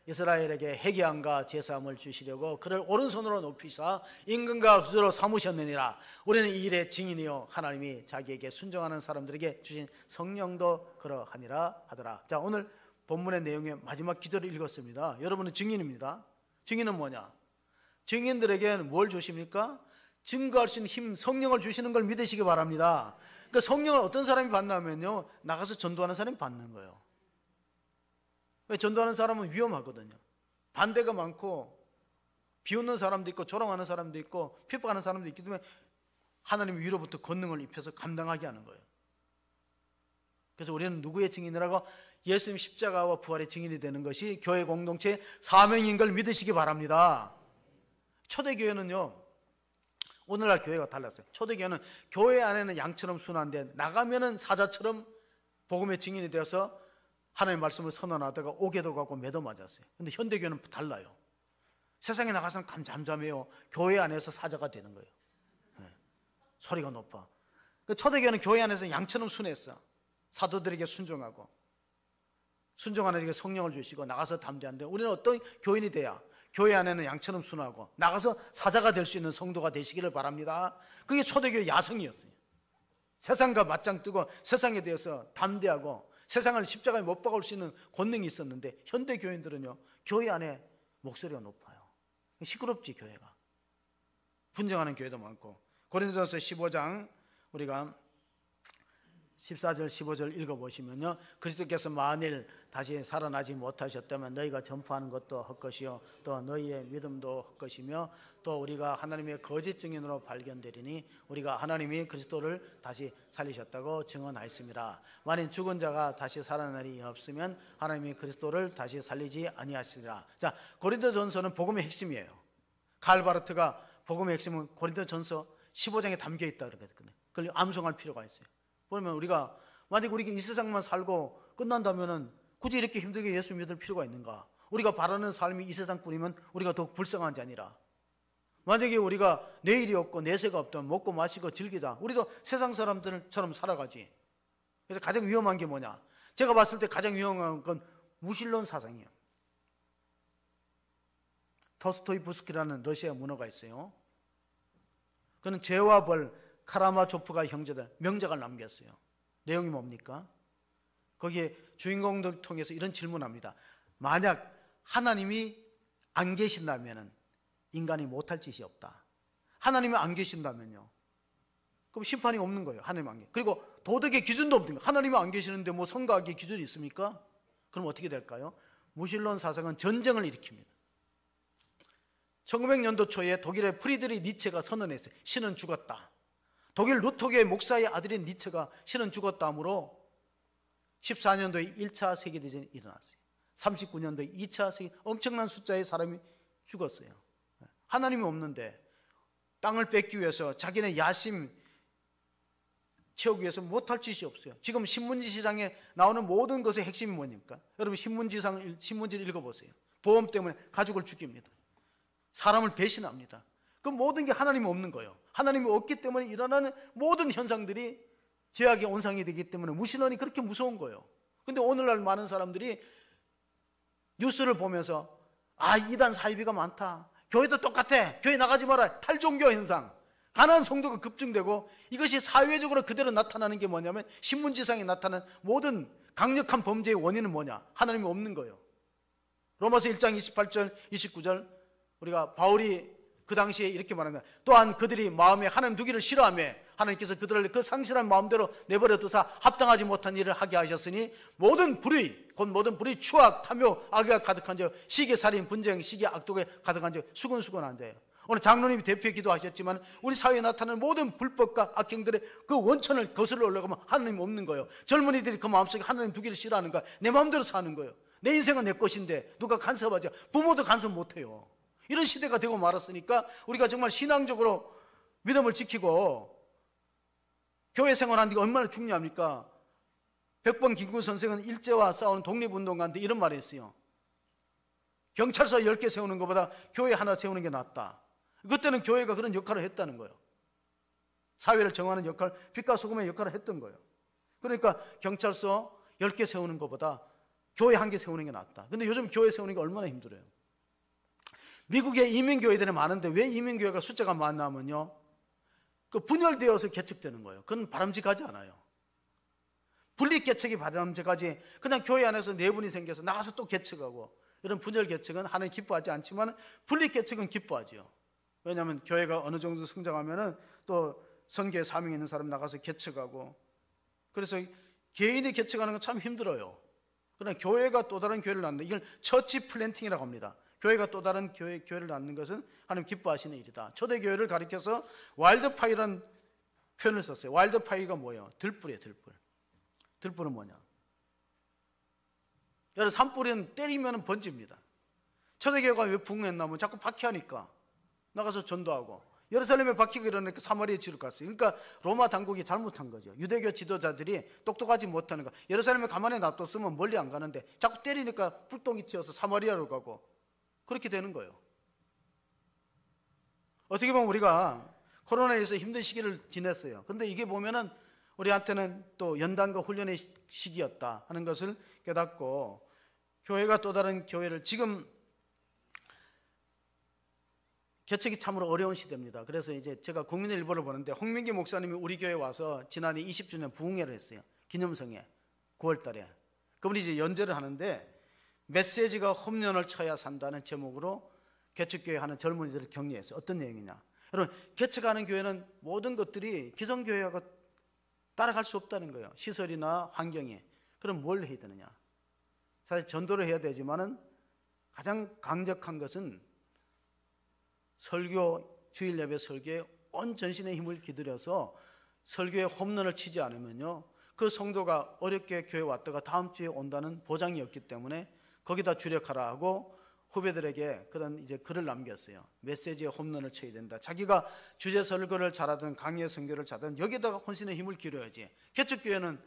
이스라엘에게 회개함과 제사함을 주시려고 그를 오른손으로 높이사 임금과 구주로 삼으셨느니라. 우리는 이 일의 증인이요 하나님이 자기에게 순종하는 사람들에게 주신 성령도 그러하니라 하더라. 자, 오늘 본문의 내용의 마지막 기절을 읽었습니다. 여러분은 증인입니다. 증인은 뭐냐? 증인들에게는 뭘 주십니까? 증거할 수 있는 힘, 성령을 주시는 걸 믿으시기 바랍니다. 그 성령을 어떤 사람이 받냐면요, 나가서 전도하는 사람이 받는 거예요. 왜? 전도하는 사람은 위험하거든요. 반대가 많고 비웃는 사람도 있고 조롱하는 사람도 있고 핍박하는 사람도 있기 때문에 하나님 위로부터 권능을 입혀서 감당하게 하는 거예요. 그래서 우리는 누구의 증인이라고? 예수님 십자가와 부활의 증인이 되는 것이 교회 공동체의 사명인 걸 믿으시기 바랍니다. 초대교회는요, 오늘날 교회가 달랐어요. 초대교회는 교회 안에는 양처럼 순한데 나가면은 사자처럼 복음의 증인이 되어서 하나님의 말씀을 선언하다가 오게도 가고 매도 맞았어요. 근데 현대교회는 달라요. 세상에 나가서는 잠잠해요. 교회 안에서 사자가 되는 거예요. 네. 소리가 높아. 초대교회는 교회 안에서 양처럼 순했어. 사도들에게 순종하고 순종하는 에게 성령을 주시고 나가서 담대한데, 우리는 어떤 교인이 돼야 교회 안에는 양처럼 순하고 나가서 사자가 될 수 있는 성도가 되시기를 바랍니다. 그게 초대교회 야성이었어요. 세상과 맞짱 뜨고 세상에 대해서 담대하고 세상을 십자가에 못 박을 수 있는 권능이 있었는데, 현대 교인들은요, 교회 안에 목소리가 높아요. 시끄럽지, 교회가. 분쟁하는 교회도 많고. 고린도전서 15장 우리가 14절 15절 읽어보시면요, 그리스도께서 만일 다시 살아나지 못하셨다면 너희가 전파하는 것도 헛것이요 또 너희의 믿음도 헛것이며 또 우리가 하나님의 거짓 증인으로 발견되리니 우리가 하나님이 그리스도를 다시 살리셨다고 증언하였습니다. 만일 죽은 자가 다시 살아나리 없으면 하나님이 그리스도를 다시 살리지 아니하시리라. 자, 고린도전서는 복음의 핵심이에요. 칼바르트가 복음의 핵심은 고린도전서 15장에 담겨 있다 그러거든요. 그걸 암송할 필요가 있어요. 그러면 우리가 만약 우리가 이 세상만 살고 끝난다면은 굳이 이렇게 힘들게 예수 믿을 필요가 있는가? 우리가 바라는 삶이 이 세상뿐이면 우리가 더욱 불쌍한 자니라. 만약에 우리가 내일이 없고 내세가 없다면 먹고 마시고 즐기자. 우리도 세상 사람들처럼 살아가지. 그래서 가장 위험한 게 뭐냐? 제가 봤을 때 가장 위험한 건 무신론 사상이에요. 도스토이프스키라는 러시아 문어가 있어요. 그는 죄와 벌, 카라마조프가 형제들 명작을 남겼어요. 내용이 뭡니까? 거기에 주인공들 통해서 이런 질문합니다. 만약 하나님이 안 계신다면 인간이 못할 짓이 없다. 하나님이 안 계신다면요, 그럼 심판이 없는 거예요. 하나님 안 계시. 그리고 도덕의 기준도 없는 거예요. 하나님이 안 계시는데 뭐 성과학의 기준이 있습니까? 그럼 어떻게 될까요? 무신론 사상은 전쟁을 일으킵니다. 1900년도 초에 독일의 프리드리 니체가 선언했어요. 신은 죽었다. 독일 루터교의 목사의 아들인 니체가 신은 죽었다 하므로 14년도에 1차 세계대전이 일어났어요. 39년도에 2차 세계, 엄청난 숫자의 사람이 죽었어요. 하나님이 없는데 땅을 뺏기 위해서 자기네 야심 채우기 위해서 못할 짓이 없어요. 지금 신문지 시장에 나오는 모든 것의 핵심이 뭐니까? 여러분 신문지를 읽어보세요. 보험 때문에 가족을 죽입니다. 사람을 배신합니다. 그 모든 게 하나님이 없는 거예요. 하나님이 없기 때문에 일어나는 모든 현상들이 죄악의 온상이 되기 때문에 무신론이 그렇게 무서운 거예요. 근데 오늘날 많은 사람들이 뉴스를 보면서 이단 사이비가 많다. 교회도 똑같아. 교회 나가지 마라. 탈종교 현상. 가난한 성도가 급증되고 이것이 사회적으로 그대로 나타나는 게 뭐냐면 신문지상에 나타나는 모든 강력한 범죄의 원인은 뭐냐? 하나님이 없는 거예요. 로마서 1장 28절 29절 우리가 바울이 그 당시에 이렇게 말합니다. 또한 그들이 마음에 하나님 두기를 싫어하며 하나님께서 그들을 그 상실한 마음대로 내버려 두사 합당하지 못한 일을 하게 하셨으니 모든 불의, 곧 모든 불의, 추악, 탐욕, 악의가 가득한 자, 시기, 살인, 분쟁, 시기, 악독에 가득한 자, 수근수근한 자예요. 오늘 장로님이 대표에 기도하셨지만 우리 사회에 나타나는 모든 불법과 악행들의 그 원천을 거슬러 올라가면 하나님 없는 거예요. 젊은이들이 그 마음속에 하나님 두기를 싫어하는 거야. 내 마음대로 사는 거예요. 내 인생은 내 것인데 누가 간섭하지? 부모도 간섭 못해요. 이런 시대가 되고 말았으니까 우리가 정말 신앙적으로 믿음을 지키고 교회 생활하는 게 얼마나 중요합니까? 백번 김구 선생은 일제와 싸우는 독립운동가한테 이런 말을 했어요. 경찰서 10개 세우는 것보다 교회 하나 세우는 게 낫다. 그때는 교회가 그런 역할을 했다는 거예요. 사회를 정하는 역할, 빛과 소금의 역할을 했던 거예요. 그러니까 경찰서 10개 세우는 것보다 교회 1개 세우는 게 낫다. 근데 요즘 교회 세우는 게 얼마나 힘들어요. 미국에 이민교회들이 많은데 왜 이민교회가 숫자가 많냐면요, 그 분열되어서 개척되는 거예요. 그건 바람직하지 않아요. 분리개척이 바람직하지, 그냥 교회 안에서 내분이 생겨서 나가서 또 개척하고, 이런 분열 개척은 하나님 기뻐하지 않지만 분리개척은 기뻐하죠. 왜냐하면 교회가 어느 정도 성장하면은 또 선교에 사명이 있는 사람 나가서 개척하고, 그래서 개인이 개척하는 건 참 힘들어요. 그러나 교회가 또 다른 교회를 낳는, 이걸 처치 플랜팅이라고 합니다. 교회가 또 다른 교회를 낳는 것은 하나님 기뻐하시는 일이다. 초대교회를 가리켜서 와일드파이라는 표현을 썼어요. 와일드파이가 뭐예요? 들불이에요. 들불. 들불은 뭐냐? 여러분, 산불은 때리면 번집니다. 초대교회가 왜 붕괴했나면 자꾸 박해하니까 나가서 전도하고, 예루살렘에 박히고 이러니까 사마리아에 지로 갔어요. 그러니까 로마 당국이 잘못한 거죠. 유대교 지도자들이 똑똑하지 못하는 거. 예루살렘에 가만히 놔뒀으면 멀리 안 가는데 자꾸 때리니까 불똥이 튀어서 사마리아로 가고, 그렇게 되는 거예요. 어떻게 보면 우리가 코로나에서 힘든 시기를 지냈어요. 근데 이게 보면은 우리한테는 또 연단과 훈련의 시기였다 하는 것을 깨닫고, 교회가 또 다른 교회를, 지금 개척이 참으로 어려운 시대입니다. 그래서 이제 제가 국민의 일보를 보는데 홍민기 목사님이 우리 교회에 와서 지난해 20주년 부흥회를 했어요. 기념성에 9월 달에. 그분이 이제 연재를 하는데 메시지가 홈런을 쳐야 산다는 제목으로 개척교회 하는 젊은이들을 격려했어요. 어떤 내용이냐? 여러분, 개척하는 교회는 모든 것들이 기성교회하고 따라갈 수 없다는 거예요. 시설이나 환경이. 그럼 뭘 해야 되느냐? 사실 전도를 해야 되지만은 가장 강력한 것은 설교, 주일 예배 설교에 온 전신의 힘을 기울여서 설교에 홈런을 치지 않으면요, 그 성도가 어렵게 교회 왔다가 다음 주에 온다는 보장이 없기 때문에 거기다 주력하라 하고 후배들에게 그런 이제 글을 남겼어요. 메시지에 홈런을 쳐야 된다. 자기가 주제 설교를 잘하든 강의 선교를 잘하든 여기다가 혼신의 힘을 기울여야지. 개척교회는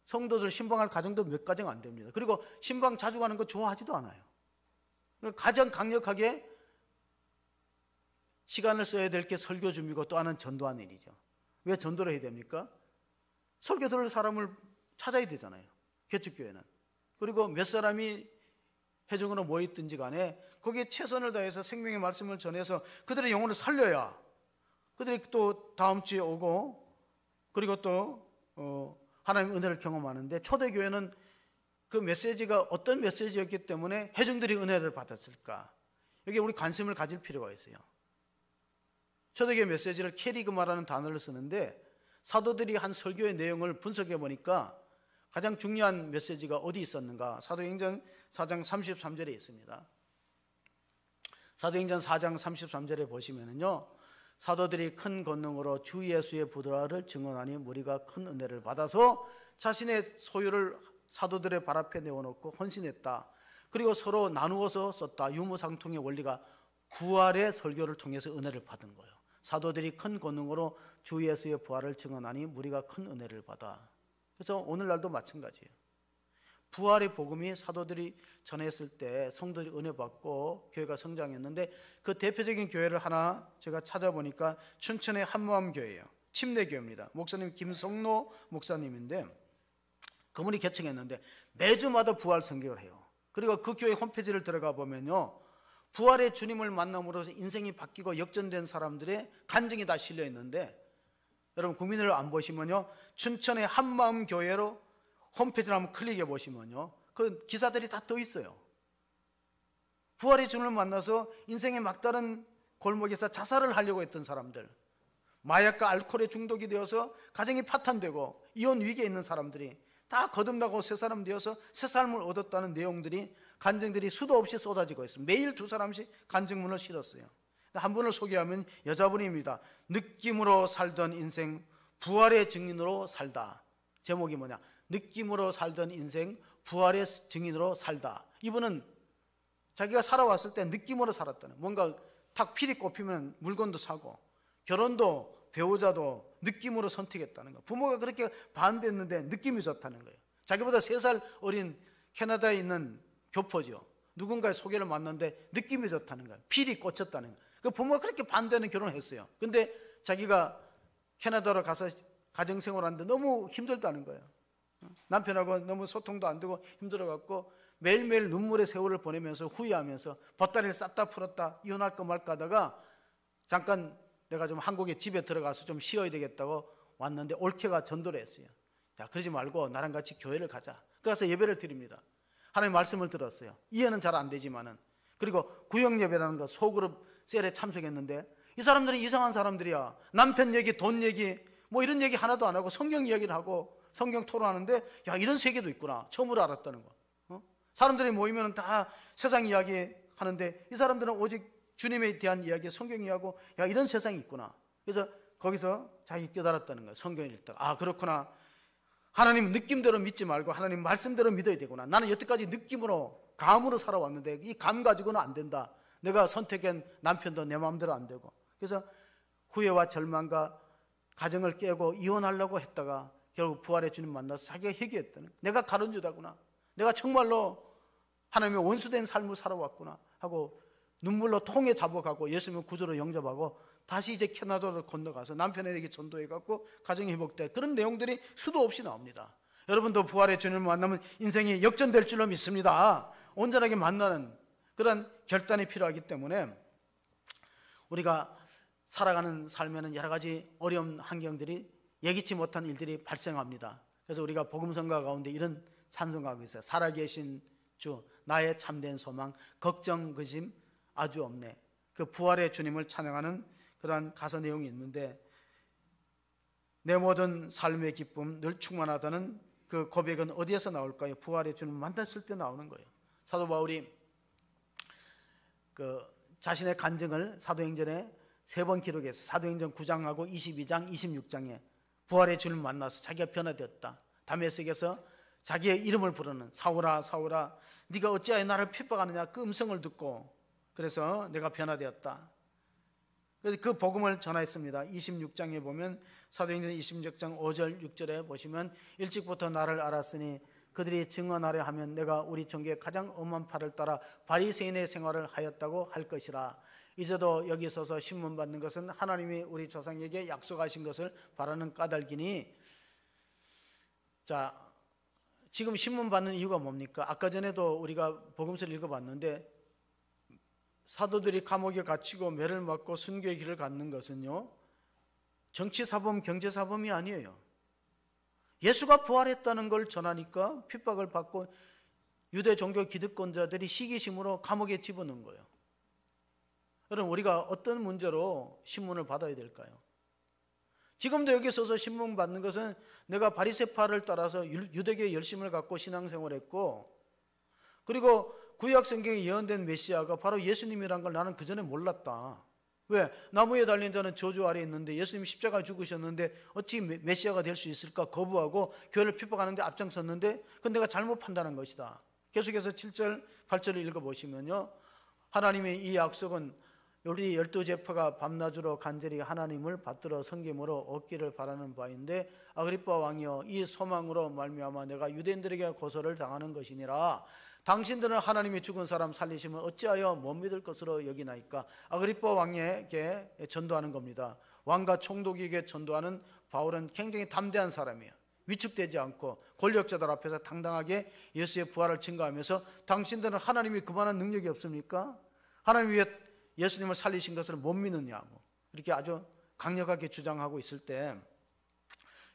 성도들 신방할 가정도 몇 가정 안 됩니다. 그리고 신방 자주 가는 거 좋아하지도 않아요. 가장 강력하게 시간을 써야 될 게 설교 준비고 또 하나는 전도하는 일이죠. 왜 전도를 해야 됩니까? 설교 들을 사람을 찾아야 되잖아요. 개척교회는. 그리고 몇 사람이 회중으로 모였든지 간에 거기에 최선을 다해서 생명의 말씀을 전해서 그들의 영혼을 살려야 그들이 또 다음 주에 오고, 그리고 또 하나님의 은혜를 경험하는데, 초대교회는 그 메시지가 어떤 메시지였기 때문에 회중들이 은혜를 받았을까? 여기에 우리 관심을 가질 필요가 있어요. 초대교회 메시지를 캐리그마라는 단어를 쓰는데, 사도들이 한 설교의 내용을 분석해 보니까 가장 중요한 메시지가 어디 있었는가? 사도행전 4장 33절에 있습니다. 사도행전 4장 33절에 보시면은요, 사도들이 큰 권능으로 주 예수의 부활을 증언하니 무리가 큰 은혜를 받아서 자신의 소유를 사도들의 발 앞에 내어놓고 헌신했다. 그리고 서로 나누어서 썼다. 유무상통의 원리가 부활의 설교를 통해서 은혜를 받은 거예요. 사도들이 큰 권능으로 주 예수의 부활을 증언하니 무리가 큰 은혜를 받아. 그래서 오늘날도 마찬가지예요. 부활의 복음이 사도들이 전했을 때 성도들이 은혜 받고 교회가 성장했는데, 그 대표적인 교회를 하나 제가 찾아보니까 춘천의 한마음교회예요. 침례교회입니다. 목사님 김성노 목사님인데, 그분이 개척했는데 매주마다 부활 선교를 해요. 그리고 그 교회 홈페이지를 들어가 보면요, 부활의 주님을 만남으로써 인생이 바뀌고 역전된 사람들의 간증이 다 실려 있는데, 여러분 국민을 안 보시면요, 춘천의 한마음교회로 홈페이지를 한번 클릭해 보시면요, 그 기사들이 다 떠 있어요. 부활의 주님을 만나서 인생의 막다른 골목에서 자살을 하려고 했던 사람들, 마약과 알코올에 중독이 되어서 가정이 파탄되고 이혼 위기에 있는 사람들이 다 거듭나고 새 사람 되어서 새 삶을 얻었다는 내용들이, 간증들이 수도 없이 쏟아지고 있어요. 매일 2사람씩 간증문을 실었어요. 한 분을 소개하면 여자분입니다. 느낌으로 살던 인생, 부활의 증인으로 살다. 제목이 뭐냐? 느낌으로 살던 인생, 부활의 증인으로 살다. 이분은 자기가 살아왔을 때 느낌으로 살았다는, 뭔가 탁 필이 꼽히면 물건도 사고, 결혼도 배우자도 느낌으로 선택했다는 거. 부모가 그렇게 반대했는데 느낌이 좋다는 거예요. 자기보다 3살 어린 캐나다에 있는 교포죠. 누군가의 소개를 만났는데 느낌이 좋다는 거예요. 필이 꽂혔다는 거예요. 그 부모가 그렇게 반대하는 결혼을 했어요. 근데 자기가 캐나다로 가서 가정생활하는데 너무 힘들다는 거예요. 남편하고 너무 소통도 안 되고 힘들어갖고 매일매일 눈물의 세월을 보내면서 후회하면서 보따리를 쌌다 풀었다 이혼할까 말까 하다가 잠깐 내가 좀 한국에 집에 들어가서 좀 쉬어야 되겠다고 왔는데 올케가 전도를 했어요. 야, 그러지 말고 나랑 같이 교회를 가자. 그래서 예배를 드립니다. 하나님 말씀을 들었어요. 이해는 잘 안 되지만은. 그리고 구역 예배라는 거 소그룹 셀에 참석했는데 이 사람들이 이상한 사람들이야. 남편 얘기, 돈 얘기, 뭐 이런 얘기 하나도 안 하고 성경 이야기를 하고 성경 토론하는데, 야, 이런 세계도 있구나. 처음으로 알았다는 거. 사람들이 모이면 다 세상 이야기 하는데 이 사람들은 오직 주님에 대한 이야기, 성경 이야기하고, 야, 이런 세상이 있구나. 그래서 거기서 자기 깨달았다는 거예요. 성경 읽다가. 아, 그렇구나. 하나님 느낌대로 믿지 말고 하나님 말씀대로 믿어야 되구나. 나는 여태까지 느낌으로, 감으로 살아왔는데 이 감 가지고는 안 된다. 내가 선택한 남편도 내 마음대로 안 되고. 그래서 후회와 절망과 가정을 깨고 이혼하려고 했다가 결국 부활의 주님 만나서 자기가 회개했다는, 내가 가론 유다구나. 내가 정말로 하나님의 원수된 삶을 살아왔구나 하고 눈물로 통에 잡아가고 예수님을 구주로 영접하고 다시 이제 캐나다로 건너가서 남편에게 전도해갖고 가정이 회복돼. 그런 내용들이 수도 없이 나옵니다. 여러분도 부활의 주님을 만나면 인생이 역전될 줄로 믿습니다. 온전하게 만나는 그런 결단이 필요하기 때문에 우리가 살아가는 삶에는 여러 가지 어려운 환경들이, 예기치 못한 일들이 발생합니다. 그래서 우리가 복음성가 가운데 이런 찬송가가 있어요. 살아계신 주, 나의 참된 소망, 걱정 그짐 아주 없네. 그 부활의 주님을 찬양하는 그러한 가사 내용이 있는데, 내 모든 삶의 기쁨 늘 충만하다는 그 고백은 어디에서 나올까요? 부활의 주님을 만났을 때 나오는 거예요. 사도 바울이 그 자신의 간증을 사도행전에 3번 기록해서 사도행전 9장하고 22장, 26장에 부활의 주님을 만나서 자기가 변화되었다. 다메섹에서 자기의 이름을 부르는 사울아 사울아 네가 어찌하여 나를 핍박하느냐 그 음성을 듣고 그래서 내가 변화되었다. 그래서 그 복음을 전하였습니다. 26장에 보면 사도행전 26장 5절 6절에 보시면 일찍부터 나를 알았으니 그들이 증언하려 하면 내가 우리 종교의 가장 엄한 팔을 따라 바리새인의 생활을 하였다고 할 것이라. 이제도 여기 서서 신문 받는 것은 하나님이 우리 조상에게 약속하신 것을 바라는 까닭이니. 자, 지금 신문 받는 이유가 뭡니까? 아까 전에도 우리가 복음서를 읽어봤는데 사도들이 감옥에 갇히고 매를 맞고 순교의 길을 갖는 것은요, 정치사범, 경제사범이 아니에요. 예수가 부활했다는 걸 전하니까 핍박을 받고 유대 종교 기득권자들이 시기심으로 감옥에 집어넣은 거예요. 여러분, 우리가 어떤 문제로 신문을 받아야 될까요? 지금도 여기 서서 신문 받는 것은 내가 바리새파를 따라서 유대교의 열심을 갖고 신앙생활했고, 그리고 구약 성경에 예언된 메시아가 바로 예수님이란 걸 나는 그전에 몰랐다. 왜? 나무에 달린 자는 저주 아래에 있는데 예수님이 십자가에 죽으셨는데 어찌 메시아가 될 수 있을까 거부하고 교회를 핍박하는데 앞장섰는데 그건 내가 잘못 판단한 것이다. 계속해서 7절 8절을 읽어보시면요, 하나님의 이 약속은 우리 12제파가 밤낮으로 간절히 하나님을 받들어 섬김으로 얻기를 바라는 바인데, 아그리빠 왕이여, 이 소망으로 말미암아 내가 유대인들에게 고소를 당하는 것이니라. 당신들은 하나님이 죽은 사람 살리시면 어찌하여 못 믿을 것으로 여기나이까. 아그리빠 왕에게 전도하는 겁니다. 왕과 총독에게 전도하는 바울은 굉장히 담대한 사람이에요. 위축되지 않고 권력자들 앞에서 당당하게 예수의 부활을 증거하면서 당신들은 하나님이 그만한 능력이 없습니까? 하나님 왜 예수님을 살리신 것을 못 믿느냐고 이렇게 아주 강력하게 주장하고 있을 때,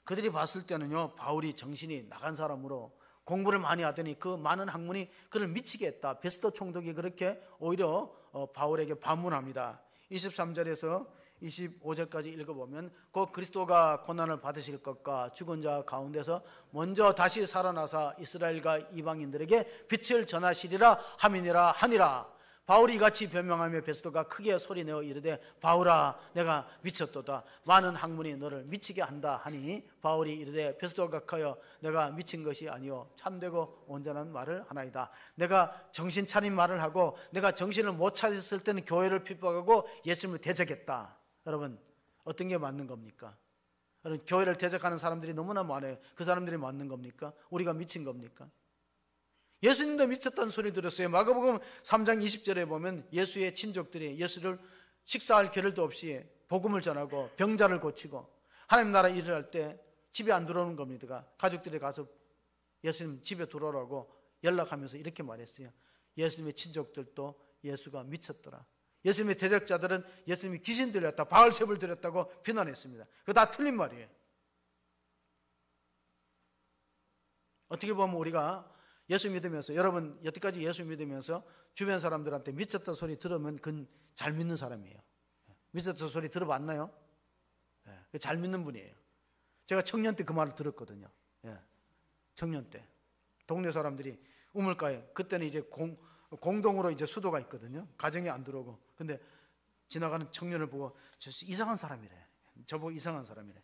그들이 봤을 때는요, 바울이 정신이 나간 사람으로 공부를 많이 하더니 그 많은 학문이 그를 미치게 했다. 베스터 총독이 그렇게 오히려 바울에게 반문합니다. 23절에서 25절까지 읽어보면 곧 그리스도가 고난을 받으실 것과 죽은 자 가운데서 먼저 다시 살아나사 이스라엘과 이방인들에게 빛을 전하시리라 함이니라 하니라. 바울이 이같이 변명하며 베스도가 크게 소리내어 이르되 바울아 내가 미쳤도다. 많은 학문이 너를 미치게 한다 하니 바울이 이르되 베스도가 커여 내가 미친 것이 아니요 참되고 온전한 말을 하나이다. 내가 정신 차린 말을 하고 내가 정신을 못 차렸을 때는 교회를 핍박하고 예수님을 대적했다. 여러분 어떤 게 맞는 겁니까? 여러분 교회를 대적하는 사람들이 너무나 많아요. 그 사람들이 맞는 겁니까? 우리가 미친 겁니까? 예수님도 미쳤다는 소리 들었어요. 마가복음 3장 20절에 보면 예수의 친족들이 예수를 식사할 겨를도 없이 복음을 전하고 병자를 고치고 하나님 나라 일을 할 때 집에 안 들어오는 겁니다. 가족들이 가서 예수님 집에 들어오라고 연락하면서 이렇게 말했어요. 예수님의 친족들도 예수가 미쳤더라. 예수님의 대적자들은 예수님이 귀신 들렸다, 바알세불 들였다고 비난했습니다. 그거 다 틀린 말이에요. 어떻게 보면 우리가 예수 믿으면서, 여러분 여태까지 예수 믿으면서 주변 사람들한테 미쳤다 소리 들으면 그건 잘 믿는 사람이에요. 미쳤다 소리 들어봤나요? 잘 믿는 분이에요. 제가 청년 때 그 말을 들었거든요. 청년 때 동네 사람들이 우물가에, 그때는 이제 공동으로 이제 수도가 있거든요. 가정이 안 들어오고. 근데 지나가는 청년을 보고 저 이상한 사람이래. 저보고 이상한 사람이래.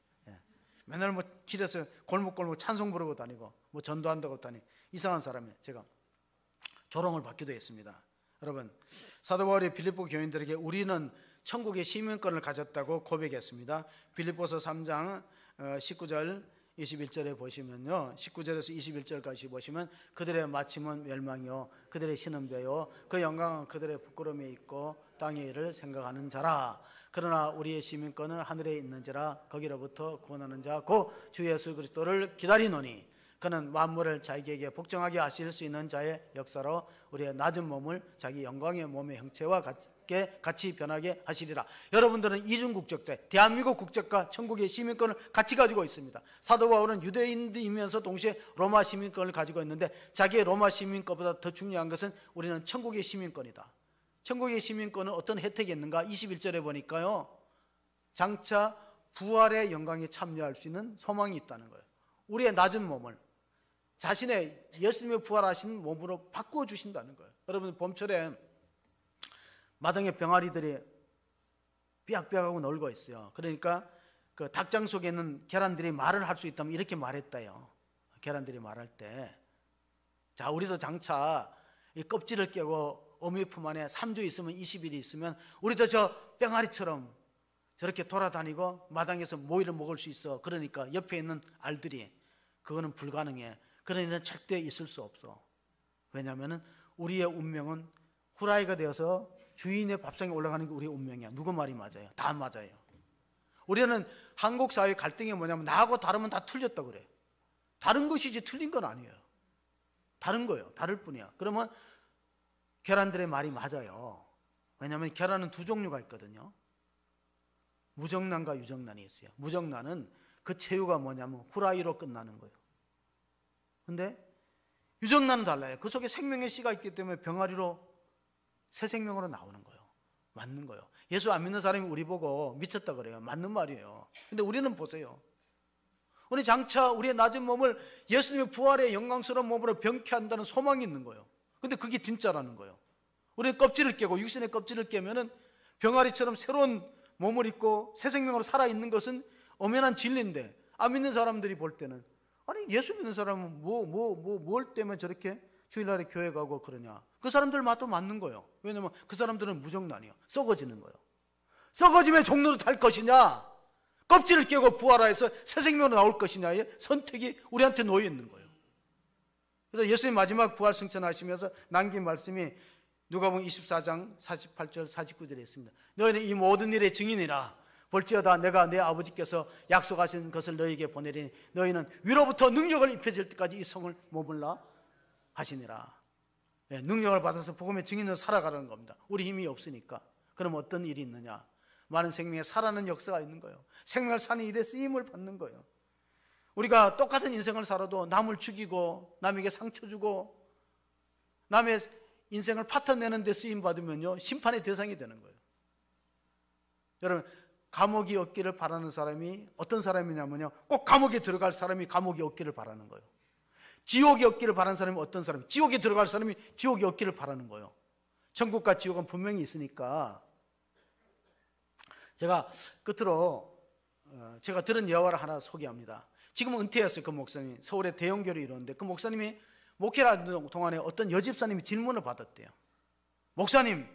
맨날 뭐 길에서 골목골목 찬송 부르고 다니고 뭐 전도한다고 다니 이상한 사람이에요. 제가 조롱을 받기도 했습니다. 여러분 사도 바울이 빌립보 교인들에게 우리는 천국의 시민권을 가졌다고 고백했습니다. 빌립보서 3장 19절 21절에 보시면요, 19절에서 21절까지 보시면 그들의 마침은 멸망이요 그들의 신은 배요 그 영광은 그들의 부끄러움에 있고 땅의 일을 생각하는 자라. 그러나 우리의 시민권은 하늘에 있는지라 거기로부터 구원하는 자 곧 주 예수 그리스도를 기다리노니 그는 만물을 자기에게 복종하게 하실 수 있는 자의 역사로 우리의 낮은 몸을 자기 영광의 몸의 형체와 같이 변하게 하시리라. 여러분들은 이중 국적자, 대한민국 국적과 천국의 시민권을 같이 가지고 있습니다. 사도 바울은 유대인이면서 동시에 로마 시민권을 가지고 있는데 자기의 로마 시민권보다 더 중요한 것은 우리는 천국의 시민권이다. 천국의 시민권은 어떤 혜택이 있는가? 21절에 보니까요, 장차 부활의 영광에 참여할 수 있는 소망이 있다는 거예요. 우리의 낮은 몸을 자신의 예수님의 부활하신 몸으로 바꾸어 주신다는 거예요. 여러분 봄철에 마당에 병아리들이 삐약삐약하고 놀고 있어요. 그러니까 그 닭장 속에 있는 계란들이 말을 할 수 있다면 이렇게 말했대요. 계란들이 말할 때, 자 우리도 장차 이 껍질을 깨고 어미 품 안에 3주 있으면 20일이 있으면 우리도 저 병아리처럼 저렇게 돌아다니고 마당에서 모이를 먹을 수 있어. 그러니까 옆에 있는 알들이 그거는 불가능해. 그런 일은 절대 있을 수 없어. 왜냐하면 우리의 운명은 후라이가 되어서 주인의 밥상에 올라가는 게 우리의 운명이야. 누구 말이 맞아요? 다 맞아요. 우리는 한국 사회의 갈등이 뭐냐면 나하고 다르면 다 틀렸다 그래. 다른 것이지 틀린 건 아니에요. 다른 거예요. 다를 뿐이야. 그러면 계란들의 말이 맞아요. 왜냐하면 계란은 두 종류가 있거든요. 무정란과 유정란이 있어요. 무정란은 그 체유가 뭐냐면 후라이로 끝나는 거예요. 근데 유정란은 달라요. 그 속에 생명의 씨가 있기 때문에 병아리로 새 생명으로 나오는 거예요. 맞는 거예요. 예수 안 믿는 사람이 우리 보고 미쳤다 그래요. 맞는 말이에요. 근데 우리는 보세요. 우리 장차 우리의 낮은 몸을 예수님의 부활의 영광스러운 몸으로 병케한다는 소망이 있는 거예요. 근데 그게 진짜라는 거예요. 우리는 껍질을 깨고 육신의 껍질을 깨면은 병아리처럼 새로운 몸을 입고 새 생명으로 살아있는 것은 엄연한 진리인데, 안 믿는 사람들이 볼 때는 아니 예수 믿는 사람은 뭘 때문에 저렇게 주일날에 교회 가고 그러냐. 그 사람들 맛도 맞는 거예요. 왜냐면 그 사람들은 무정란이에요. 썩어지는 거예요. 썩어지면 종로로 탈 것이냐, 껍질을 깨고 부활하여서 새 생명으로 나올 것이냐의 선택이 우리한테 놓여 있는 거예요. 그래서 예수님 마지막 부활 승천하시면서 남긴 말씀이 누가복음 24장 48절 49절에 있습니다. 너희는 이 모든 일의 증인이라. 볼지어다 내가 내 아버지께서 약속하신 것을 너희에게 보내리니 너희는 위로부터 능력을 입혀질 때까지 이 성을 머물라 하시니라. 네, 능력을 받아서 복음의 증인으로 살아가라는 겁니다. 우리 힘이 없으니까. 그럼 어떤 일이 있느냐? 많은 생명에 살아나는 역사가 있는 거예요. 생명을 사는 일에 쓰임을 받는 거예요. 우리가 똑같은 인생을 살아도 남을 죽이고 남에게 상처 주고 남의 인생을 파탄내는 데 쓰임 받으면요, 심판의 대상이 되는 거예요. 여러분, 감옥이 없기를 바라는 사람이 어떤 사람이냐면요, 꼭 감옥에 들어갈 사람이 감옥이 없기를 바라는 거예요. 지옥이 없기를 바라는 사람이 어떤 사람이, 지옥에 들어갈 사람이 지옥이 없기를 바라는 거예요. 천국과 지옥은 분명히 있으니까 제가 끝으로 제가 들은 예화를 하나 소개합니다. 지금은 은퇴했어요. 그 목사님이 서울의 대형교를 이루는데 그 목사님이 목회를 하는 동안에 어떤 여집사님이 질문을 받았대요. 목사님,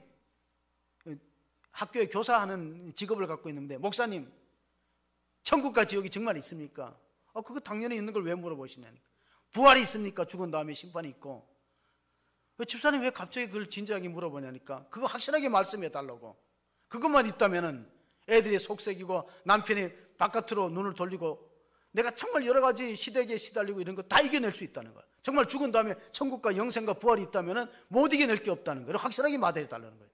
학교에 교사하는 직업을 갖고 있는데 목사님, 천국과 지옥이 정말 있습니까? 그거 당연히 있는 걸 왜 물어보시냐니까. 부활이 있습니까? 죽은 다음에 심판이 있고. 집사님 왜 갑자기 그걸 진지하게 물어보냐니까. 그거 확실하게 말씀해 달라고. 그것만 있다면은 애들이 속색이고 남편이 바깥으로 눈을 돌리고 내가 정말 여러 가지 시댁에 시달리고 이런 거 다 이겨낼 수 있다는 거야. 정말 죽은 다음에 천국과 영생과 부활이 있다면은 못 이겨낼 게 없다는 거예요. 확실하게 말해 달라는 거예요.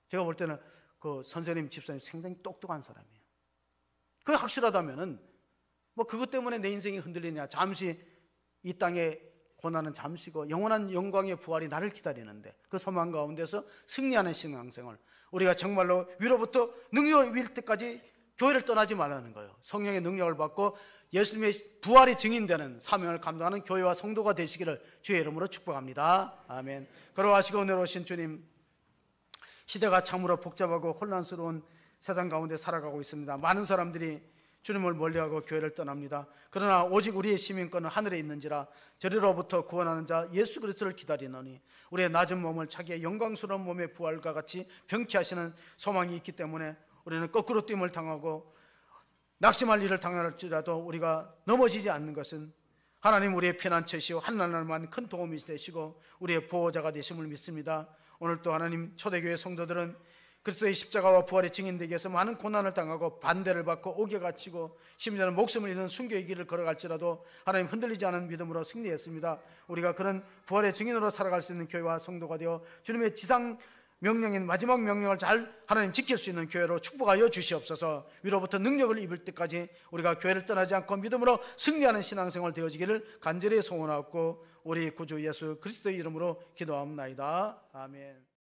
제가 볼 때는 그 선생님 집사님 상당히 똑똑한 사람이에요. 그게 확실하다면은 뭐 그것 때문에 내 인생이 흔들리냐. 잠시 이 땅의 고난은 잠시고 영원한 영광의 부활이 나를 기다리는데 그 소망 가운데서 승리하는 신앙생활, 우리가 정말로 위로부터 능력을 이룰 때까지 교회를 떠나지 말라는 거예요. 성령의 능력을 받고 예수님의 부활이 증인되는 사명을 감당하는 교회와 성도가 되시기를 주의 이름으로 축복합니다. 아멘. 걸어가시고 은혜로 오신 주님, 시대가 참으로 복잡하고 혼란스러운 세상 가운데 살아가고 있습니다. 많은 사람들이 주님을 멀리하고 교회를 떠납니다. 그러나 오직 우리의 시민권은 하늘에 있는지라 저리로부터 구원하는 자 예수 그리스도를 기다리노니 우리의 낮은 몸을 자기의 영광스러운 몸의 부활과 같이 병쾌하시는 소망이 있기 때문에 우리는 거꾸로 뛸을 당하고 낙심할 일을 당할지라도 우리가 넘어지지 않는 것은 하나님 우리의 피난처시오 한날날만 큰 도움이 되시고 우리의 보호자가 되심을 믿습니다. 오늘 또 하나님 초대교회 성도들은 그리스도의 십자가와 부활의 증인되기 위해서 많은 고난을 당하고 반대를 받고 옥에 갇히고 심지어는 목숨을 잃는 순교의 길을 걸어갈지라도 하나님 흔들리지 않은 믿음으로 승리했습니다. 우리가 그런 부활의 증인으로 살아갈 수 있는 교회와 성도가 되어 주님의 지상 명령인 마지막 명령을 잘 하나님 지킬 수 있는 교회로 축복하여 주시옵소서. 위로부터 능력을 입을 때까지 우리가 교회를 떠나지 않고 믿음으로 승리하는 신앙생활 되어지기를 간절히 소원하고 우리 구주 예수 그리스도의 이름으로 기도합니다. 아멘.